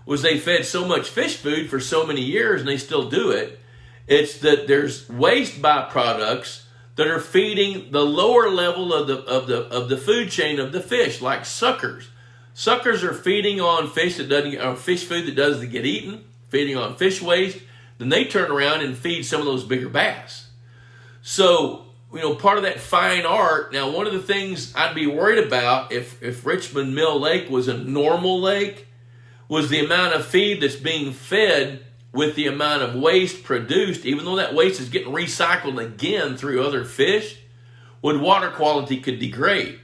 was they fed so much fish food for so many years, and they still do it. It's that there's waste byproducts that are feeding the lower level of the food chain of the fish, like suckers. Suckers are feeding on fish food that doesn't get eaten, feeding on fish waste. Then they turn around and feed some of those bigger bass. So, you know, part of that fine art. Now, one of the things I'd be worried about if Richmond Mill Lake was a normal lake was the amount of feed that's being fed with the amount of waste produced, even though that waste is getting recycled again through other fish, would water quality could degrade.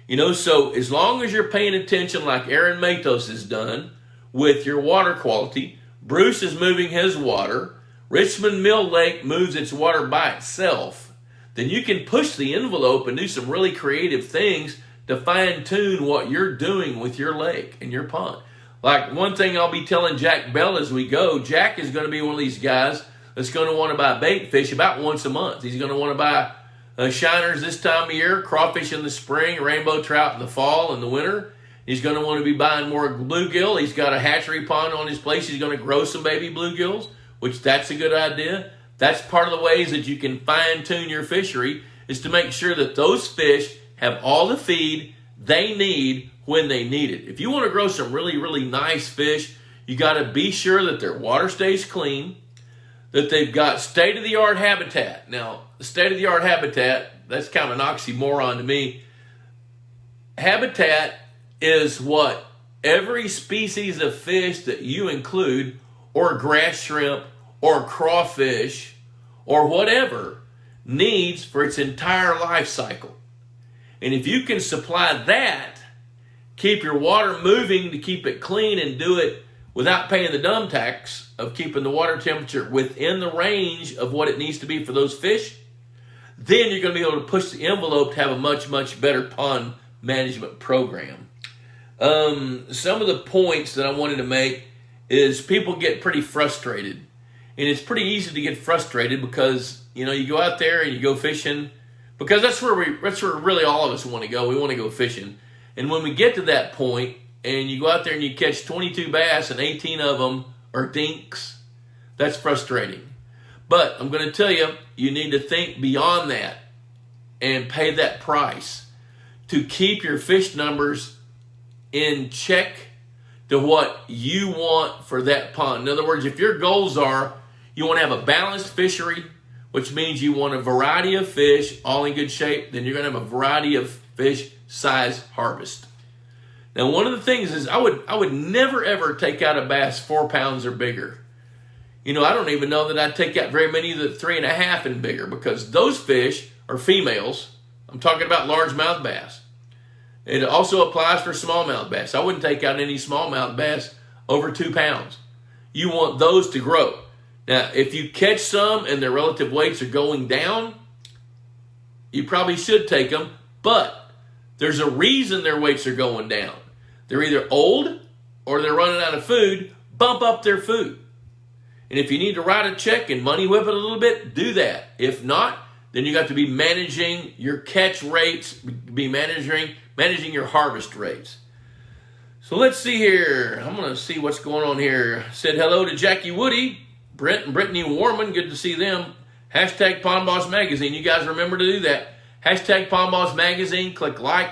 You know, so as long as you're paying attention like Aaron Matos has done with your water quality, Bruce is moving his water, Richmond Mill Lake moves its water by itself, then you can push the envelope and do some really creative things to fine-tune what you're doing with your lake and your pond. Like one thing I'll be telling Jack Bell as we go, Jack is going to be one of these guys that's going to want to buy bait fish about once a month. He's going to want to buy shiners this time of year, crawfish in the spring, rainbow trout in the fall and the winter. He's going to want to be buying more bluegill. He's got a hatchery pond on his place. He's going to grow some baby bluegills, which that's a good idea. That's part of the ways that you can fine-tune your fishery, is to make sure that those fish have all the feed they need when they need it. If you want to grow some really, really nice fish, you got to be sure that their water stays clean, that they've got state-of-the-art habitat. Now, state-of-the-art habitat, that's kind of an oxymoron to me. Habitat is what every species of fish that you include, or grass shrimp, or crawfish, or whatever, needs for its entire life cycle. And if you can supply that, keep your water moving to keep it clean, and do it without paying the dumb tax of keeping the water temperature within the range of what it needs to be for those fish, then you're going to be able to push the envelope to have a much, much better pond management program. Some of the points that I wanted to make is people get pretty frustrated. And it's pretty easy to get frustrated because, you know, you go out there and you go fishing, because that's where really all of us want to go. We want to go fishing. And when we get to that point and you go out there and you catch 22 bass and 18 of them are dinks, that's frustrating. But I'm going to tell you, you need to think beyond that and pay that price to keep your fish numbers in check to what you want for that pond. In other words, if your goals are you want to have a balanced fishery, which means you want a variety of fish all in good shape, then you're going to have a variety of fish size harvest. Now, one of the things is I would never ever take out a bass 4 pounds or bigger. You know, I don't even know that I'd take out very many that 3.5 and bigger, because those fish are females. I'm talking about largemouth bass. It also applies for smallmouth bass. I wouldn't take out any smallmouth bass over 2 pounds. You want those to grow. Now, if you catch some and their relative weights are going down, you probably should take them, but there's a reason their weights are going down. They're either old or they're running out of food. Bump up their food. And if you need to write a check and money whip it a little bit, do that. If not, then you got to be managing your catch rates, be managing your harvest rates. So let's see here. I'm going to see what's going on here. Said hello to Jackie Woody, Brent and Brittany Warman. Good to see them. Hashtag Pond Boss Magazine. You guys remember to do that. Hashtag Pond Boss Magazine. Click like.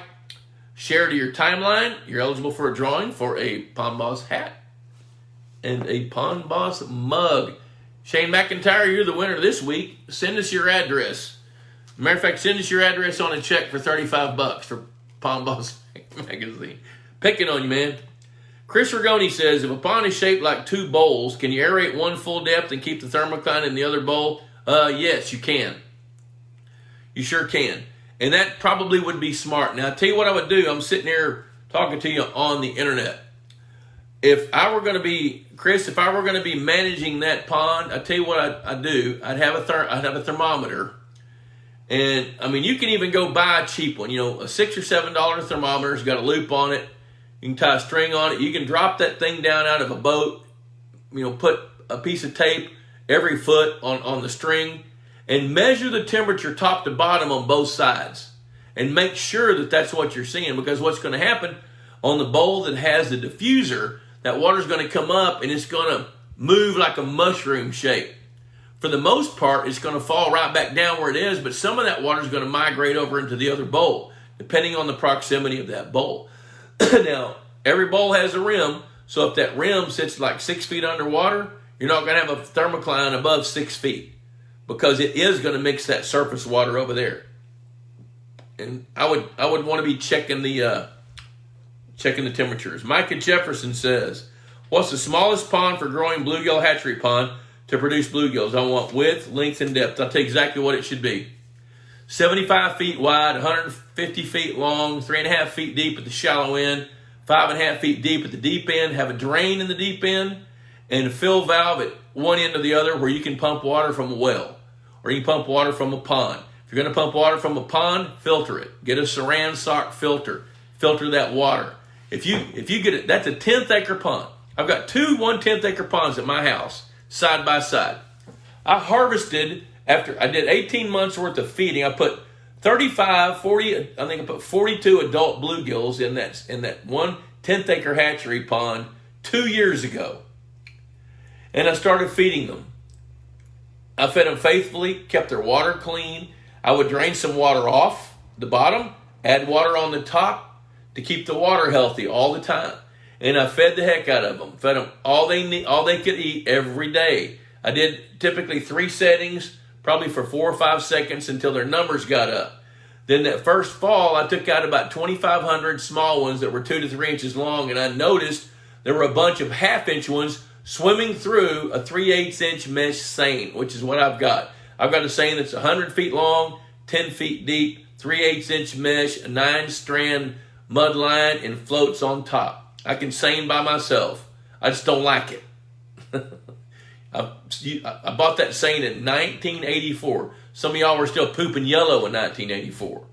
Share to your timeline. You're eligible for a drawing for a Pond Boss hat and a Pond Boss mug. Shane McIntyre, you're the winner this week. Send us your address. Matter of fact, send us your address on a check for $35 for Pond Boss Magazine. Picking on you, man. Chris Rigoni says, if a pond is shaped like two bowls, can you aerate one full depth and keep the thermocline in the other bowl? Yes, you can. You sure can. And that probably would be smart. Now, I'll tell you what I would do. I'm sitting here talking to you on the internet. If I were going to be, Chris, if I were going to be managing that pond, I'll tell you what I'd do. I'd have a thermometer. And, I mean, you can even go buy a cheap one. You know, a $6 or $7 thermometer. It's got a loop on it. You can tie a string on it. You can drop that thing down out of a boat. You know, put a piece of tape every foot on the string and measure the temperature top to bottom on both sides. And make sure that that's what you're seeing. Because what's going to happen on the bowl that has the diffuser, that water's going to come up and it's going to move like a mushroom shape. For the most part, it's going to fall right back down where it is, but some of that water is going to migrate over into the other bowl, depending on the proximity of that bowl. Now, every bowl has a rim, so if that rim sits like 6 feet underwater, you're not going to have a thermocline above 6 feet because it is going to mix that surface water over there. And I would want to be checking the temperatures. Micah Jefferson says, what's the smallest pond for growing bluegill hatchery pond to produce bluegills? I want width, length, and depth. I'll tell you exactly what it should be. 75 feet wide, 150 feet long, 3.5 feet deep at the shallow end, 5.5 feet deep at the deep end. Have a drain in the deep end and a fill valve at one end or the other where you can pump water from a well or you can pump water from a pond. If you're going to pump water from a pond, filter it. Get a saran sock filter. Filter that water. If you get it, that's a 10th acre pond. I've got two 1/10 acre ponds at my house, side by side. I harvested, after I did 18 months worth of feeding, I put 35, 40, I think I put 42 adult bluegills in that 1/10 acre hatchery pond 2 years ago. And I started feeding them. I fed them faithfully, kept their water clean. I would drain some water off the bottom, add water on the top to keep the water healthy all the time. And I fed the heck out of them. Fed them all they need, all they could eat every day. I did typically 3 settings, probably for 4 or 5 seconds until their numbers got up. Then that first fall, I took out about 2,500 small ones that were 2 to 3 inches long, and I noticed there were a bunch of half-inch ones swimming through a 3/8 inch mesh seine, which is what I've got. I've got a seine that's 100 feet long, 10 feet deep, 3/8 inch mesh, a 9-strand mud line, and floats on top. I can seine by myself. I just don't like it. I bought that seine in 1984. Some of y'all were still pooping yellow in 1984.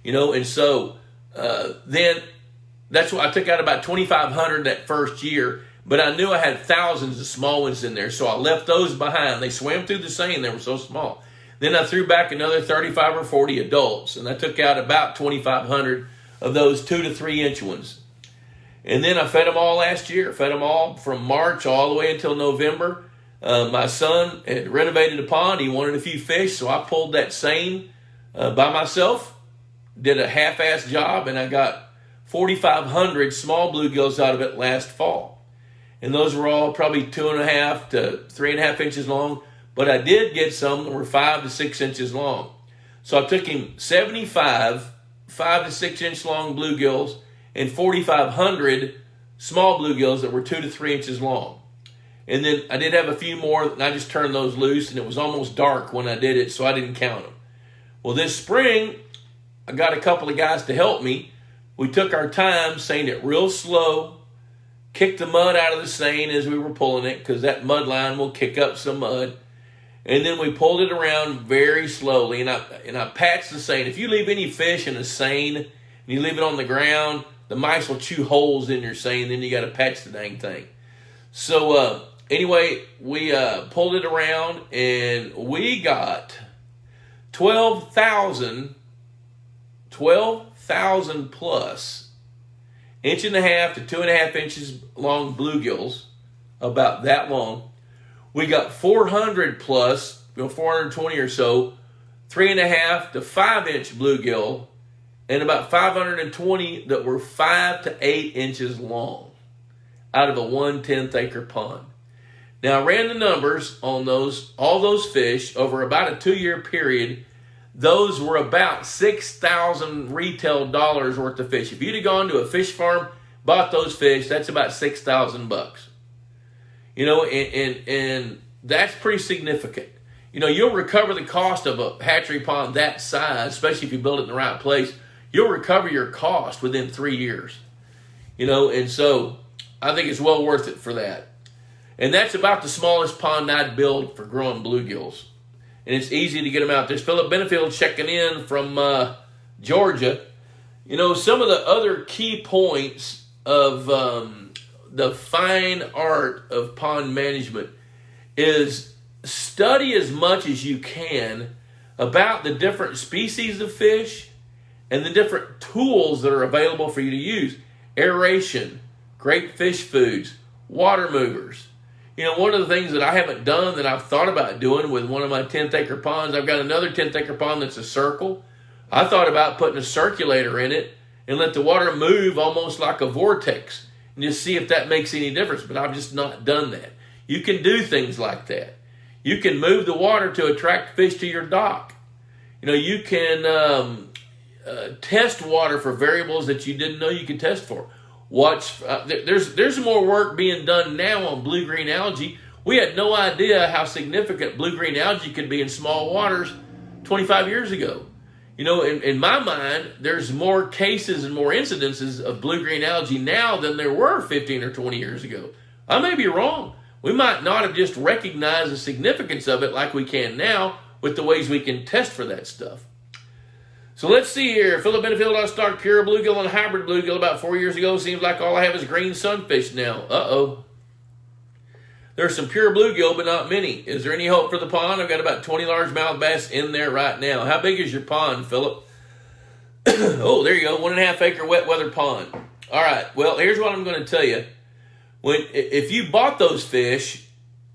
You know, and so then that's why I took out about 2,500 that first year, but I knew I had thousands of small ones in there, so I left those behind. They swam through the seine. They were so small. Then I threw back another 35 or 40 adults, and I took out about 2,500 of those 2 to 3 inch ones. And then I fed them all last year. Fed them all from March all the way until November. My son had renovated a pond. He wanted a few fish, so I pulled that seine by myself, did a half-assed job, and I got 4,500 small bluegills out of it last fall. And those were all probably 2.5 to 3.5 inches long, but I did get some that were 5 to 6 inches long. So I took him 75 5 to 6 inch long bluegills and 4,500 small bluegills that were 2 to 3 inches long. And then I did have a few more, and I just turned those loose, and it was almost dark when I did it, so I didn't count them. Well, this spring, I got a couple of guys to help me. We took our time, saying it real slow, kick the mud out of the seine as we were pulling it, because that mud line will kick up some mud. And then we pulled it around very slowly, and I patched the seine. If you leave any fish in a seine and you leave it on the ground, the mice will chew holes in your seine. Then you got to patch the dang thing. So anyway, we pulled it around, and we got 12,000 plus 1.5 to 2.5 inches long bluegills, about that long. We got 400 plus, 420 or so, 3.5 to 5 inch bluegill, and about 520 that were 5 to 8 inches long out of a 1/10 acre pond. Now I ran the numbers on all those fish over about a 2-year period. Those were about $6,000 retail dollars worth of fish. If you'd have gone to a fish farm, bought those fish, that's about $6,000. And that's pretty significant. You'll recover the cost of a hatchery pond that size, especially if you build it in the right place. You'll recover your cost within 3 years. And so I think it's well worth it for that. And that's about the smallest pond I'd build for growing bluegills. And it's easy to get them out. There's Philip Benefield checking in from Georgia. Some of the other key points of the fine art of pond management is study as much as you can about the different species of fish and the different tools that are available for you to use. Aeration, great fish foods, water movers. One of the things that I haven't done that I've thought about doing with one of my 10th acre ponds, I've got another 10th acre pond that's a circle. I thought about putting a circulator in it and let the water move almost like a vortex and just see if that makes any difference, but I've just not done that. You can do things like that. You can move the water to attract fish to your dock. You can test water for variables that you didn't know you could test for. There's more work being done now on blue-green algae. We had no idea how significant blue-green algae could be in small waters 25 years ago. In my mind, there's more cases and more incidences of blue-green algae now than there were 15 or 20 years ago. I may be wrong. We might not have just recognized the significance of it like we can now with the ways we can test for that stuff. So let's see here. Philip Benefield, I stocked pure bluegill and hybrid bluegill about 4 years ago. Seems like all I have is green sunfish now. Uh-oh. There's some pure bluegill, but not many. Is there any hope for the pond? I've got about 20 largemouth bass in there right now. How big is your pond, Philip? Oh, there you go. 1.5 acre wet weather pond. All right. Well, here's what I'm going to tell you. If you bought those fish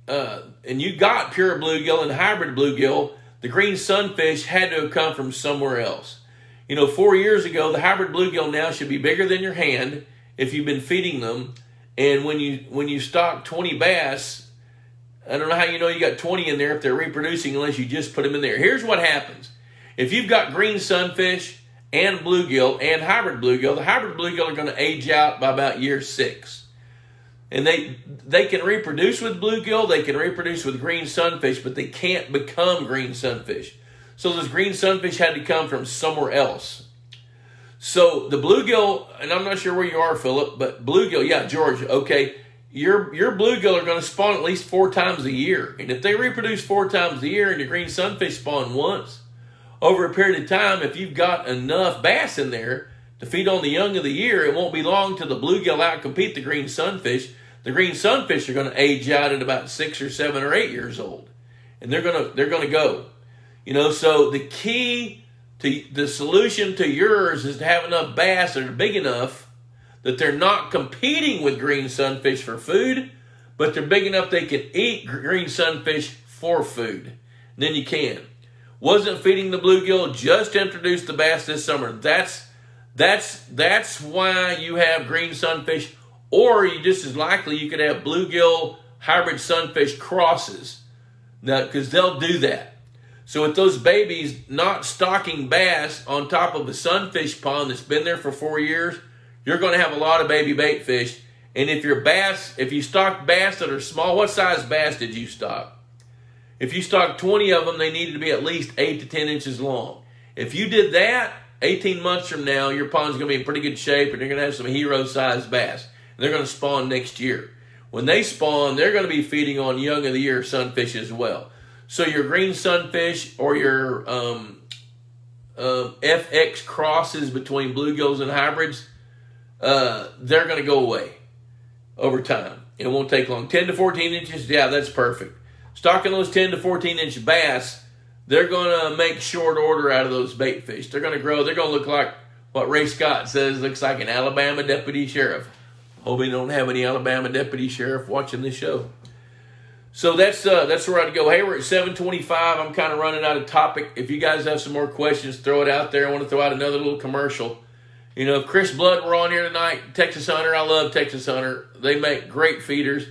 and you got pure bluegill and hybrid bluegill, the green sunfish had to have come from somewhere else. 4 years ago, the hybrid bluegill now should be bigger than your hand if you've been feeding them. And when you stock 20 bass, I don't know how you know you got 20 in there if they're reproducing unless you just put them in there. Here's what happens. If you've got green sunfish and bluegill and hybrid bluegill, the hybrid bluegill are going to age out by about year 6. And they can reproduce with bluegill, they can reproduce with green sunfish, but they can't become green sunfish. So those green sunfish had to come from somewhere else. So the bluegill, and I'm not sure where you are, Philip, but bluegill, yeah, Georgia, okay, your bluegill are going to spawn at least 4 times a year. And if they reproduce 4 times a year and your green sunfish spawn once, over a period of time, if you've got enough bass in there to feed on the young of the year, it won't be long till the bluegill outcompete the green sunfish. The green sunfish are going to age out at about 6 or 7 or 8 years old, and they're going to go. So the key to the solution to yours is to have enough bass that are big enough that they're not competing with green sunfish for food, but they're big enough they can eat green sunfish for food. And then you can. Wasn't feeding the bluegill, just introduced the bass this summer. That's why you have green sunfish, or you just as likely you could have bluegill hybrid sunfish crosses. Now, because they'll do that. So with those babies not stocking bass on top of a sunfish pond that's been there for 4 years, you're going to have a lot of baby bait fish. And if you stock bass that are small, what size bass did you stock? If you stock 20 of them, they needed to be at least 8 to 10 inches long. If you did that, 18 months from now, your pond's going to be in pretty good shape and you're going to have some hero-sized bass. and they're going to spawn next year. When they spawn, they're going to be feeding on young of the year sunfish as well. So your green sunfish or your FX crosses between bluegills and hybrids, they're going to go away over time. It won't take long. 10 to 14 inches, yeah, that's perfect. Stocking those 10 to 14 inch bass, they're going to make short order out of those bait fish. They're going to grow. They're going to look like what Ray Scott says looks like an Alabama deputy sheriff. Hope we don't have any Alabama deputy sheriff watching this show. So that's where I'd go. Hey, we're at 7:25. I'm kind of running out of topic. If you guys have some more questions, throw it out there. I want to throw out another little commercial. You know, Chris Blood, we're on here tonight. Texas Hunter, I love Texas Hunter. They make great feeders.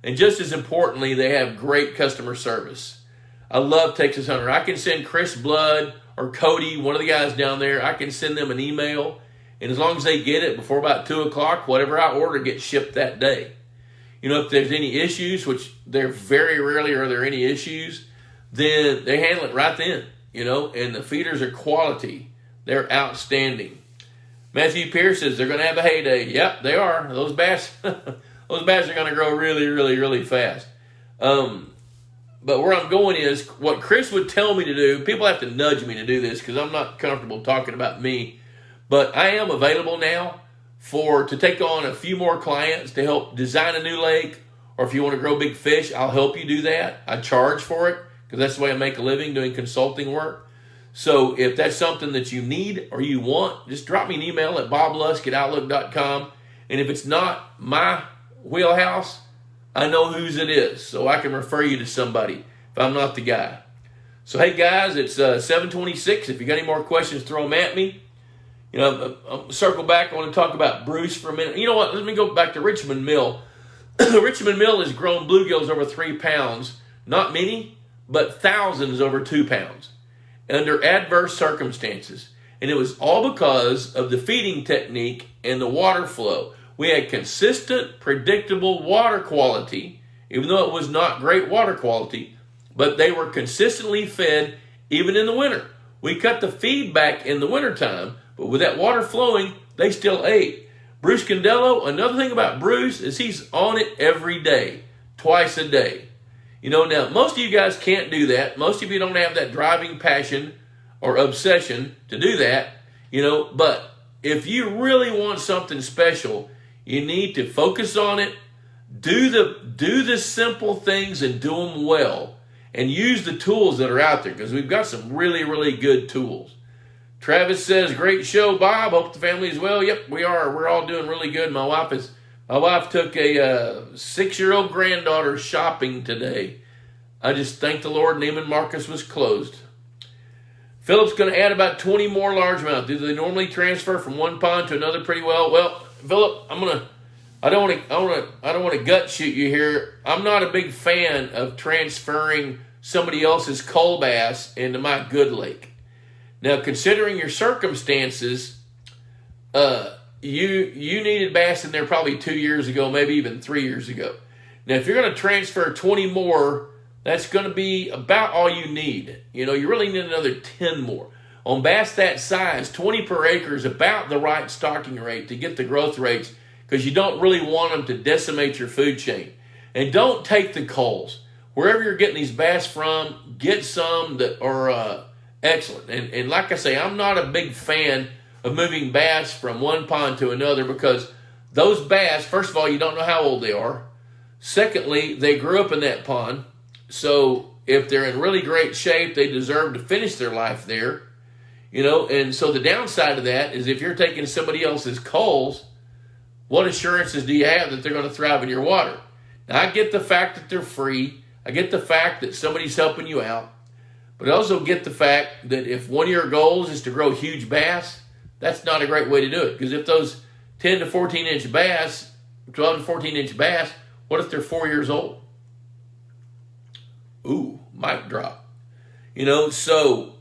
And just as importantly, they have great customer service. I love Texas Hunter. I can send Chris Blood or Cody, one of the guys down there, I can send them an email. And as long as they get it before about 2 o'clock, whatever I order gets shipped that day. You know, if there's any issues, which there very rarely are there any issues, then they handle it right then, you know, and the feeders are quality. They're outstanding. Matthew Pierce says they're going to have a heyday. Yep, they are. Those bass, those bass are going to grow really, really, really fast. But where I'm going is what Chris would tell me to do. People have to nudge me to do this because I'm not comfortable talking about me. But I am available now to take on a few more clients to help design a new lake, or if you want to grow big fish, I'll help you do that. I charge for it because that's the way I make a living doing consulting work. So if that's something that you need or you want, just drop me an email at boblusk@outlook.com. And if it's not my wheelhouse, I know whose it is, so I can refer you to somebody if I'm not the guy. So hey guys, it's 7:26. If you got any more questions, throw them at me. You know, I'll circle back. I want to talk about Bruce for a minute. You know what? Let me go back to Richmond Mill. Richmond Mill has grown bluegills over 3 pounds. Not many, but thousands over 2 pounds under adverse circumstances. And it was all because of the feeding technique and the water flow. We had consistent, predictable water quality, even though it was not great water quality, but they were consistently fed even in the winter. We cut the feed back in the wintertime, but with that water flowing, they still ate. Bruce Condello, another thing about Bruce is he's on it every day, twice a day. You know, now, most of you guys can't do that. Most of you don't have that driving passion or obsession to do that, you know, but if you really want something special, you need to focus on it, do the simple things and do them well, and use the tools that are out there because we've got some really, really good tools. Travis says, great show, Bob. Hope the family is well. Yep, we are. We're all doing really good. My wife took a 6-year-old granddaughter shopping today. I just thank the Lord Neiman Marcus was closed. Philip's going to add about 20 more largemouth. Do they normally transfer from one pond to another pretty well? Well, Philip, I don't want to gut shoot you here. I'm not a big fan of transferring somebody else's coal bass into my good lake. Now, considering your circumstances, you needed bass in there probably 2 years ago, maybe even 3 years ago. Now, if you're going to transfer 20 more, that's going to be about all you need. You know, you really need another 10 more. On bass that size, 20 per acre is about the right stocking rate to get the growth rates because you don't really want them to decimate your food chain. And don't take the culls. Wherever you're getting these bass from, get some that are excellent. And like I say, I'm not a big fan of moving bass from one pond to another because those bass, first of all, you don't know how old they are. Secondly, they grew up in that pond. So if they're in really great shape, they deserve to finish their life there. You know, and so the downside of that is if you're taking somebody else's culls, what assurances do you have that they're going to thrive in your water? Now, I get the fact that they're free. I get the fact that somebody's helping you out. But I also get the fact that if one of your goals is to grow huge bass, that's not a great way to do it. Because if those 10 to 14 inch bass, 12 to 14 inch bass, what if they're 4 years old? Ooh, mic drop. You know, so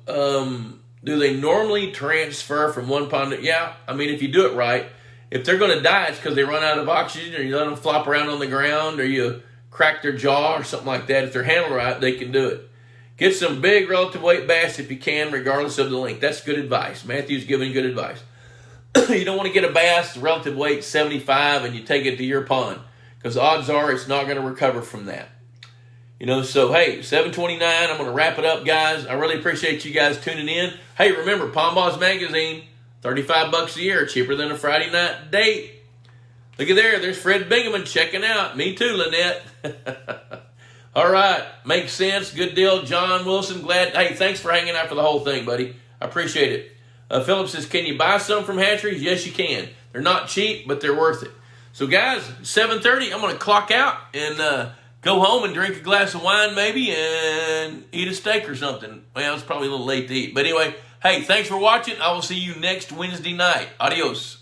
do they normally transfer from one pond to, yeah, I mean, if you do it right, if they're going to die, it's because they run out of oxygen or you let them flop around on the ground or you crack their jaw or something like that. If they're handled right, they can do it. Get some big relative weight bass if you can, regardless of the length. That's good advice. Matthew's giving good advice. you don't want to get a bass relative weight 75 and you take it to your pond, because odds are it's not going to recover from that. So hey, 7:29. I'm going to wrap it up, guys. I really appreciate you guys tuning in. Hey, remember, Pond Boss Magazine, $35 a year, cheaper than a Friday night date. Look at there's Fred Bingaman checking out. Me too, Lynette. All right, makes sense. Good deal, John Wilson. Glad. Hey, thanks for hanging out for the whole thing, buddy. I appreciate it. Philip says, can you buy some from hatcheries? Yes, you can. They're not cheap, but they're worth it. So, guys, 7:30, I'm going to clock out and go home and drink a glass of wine maybe and eat a steak or something. Well, it's probably a little late to eat. But anyway, hey, thanks for watching. I will see you next Wednesday night. Adios.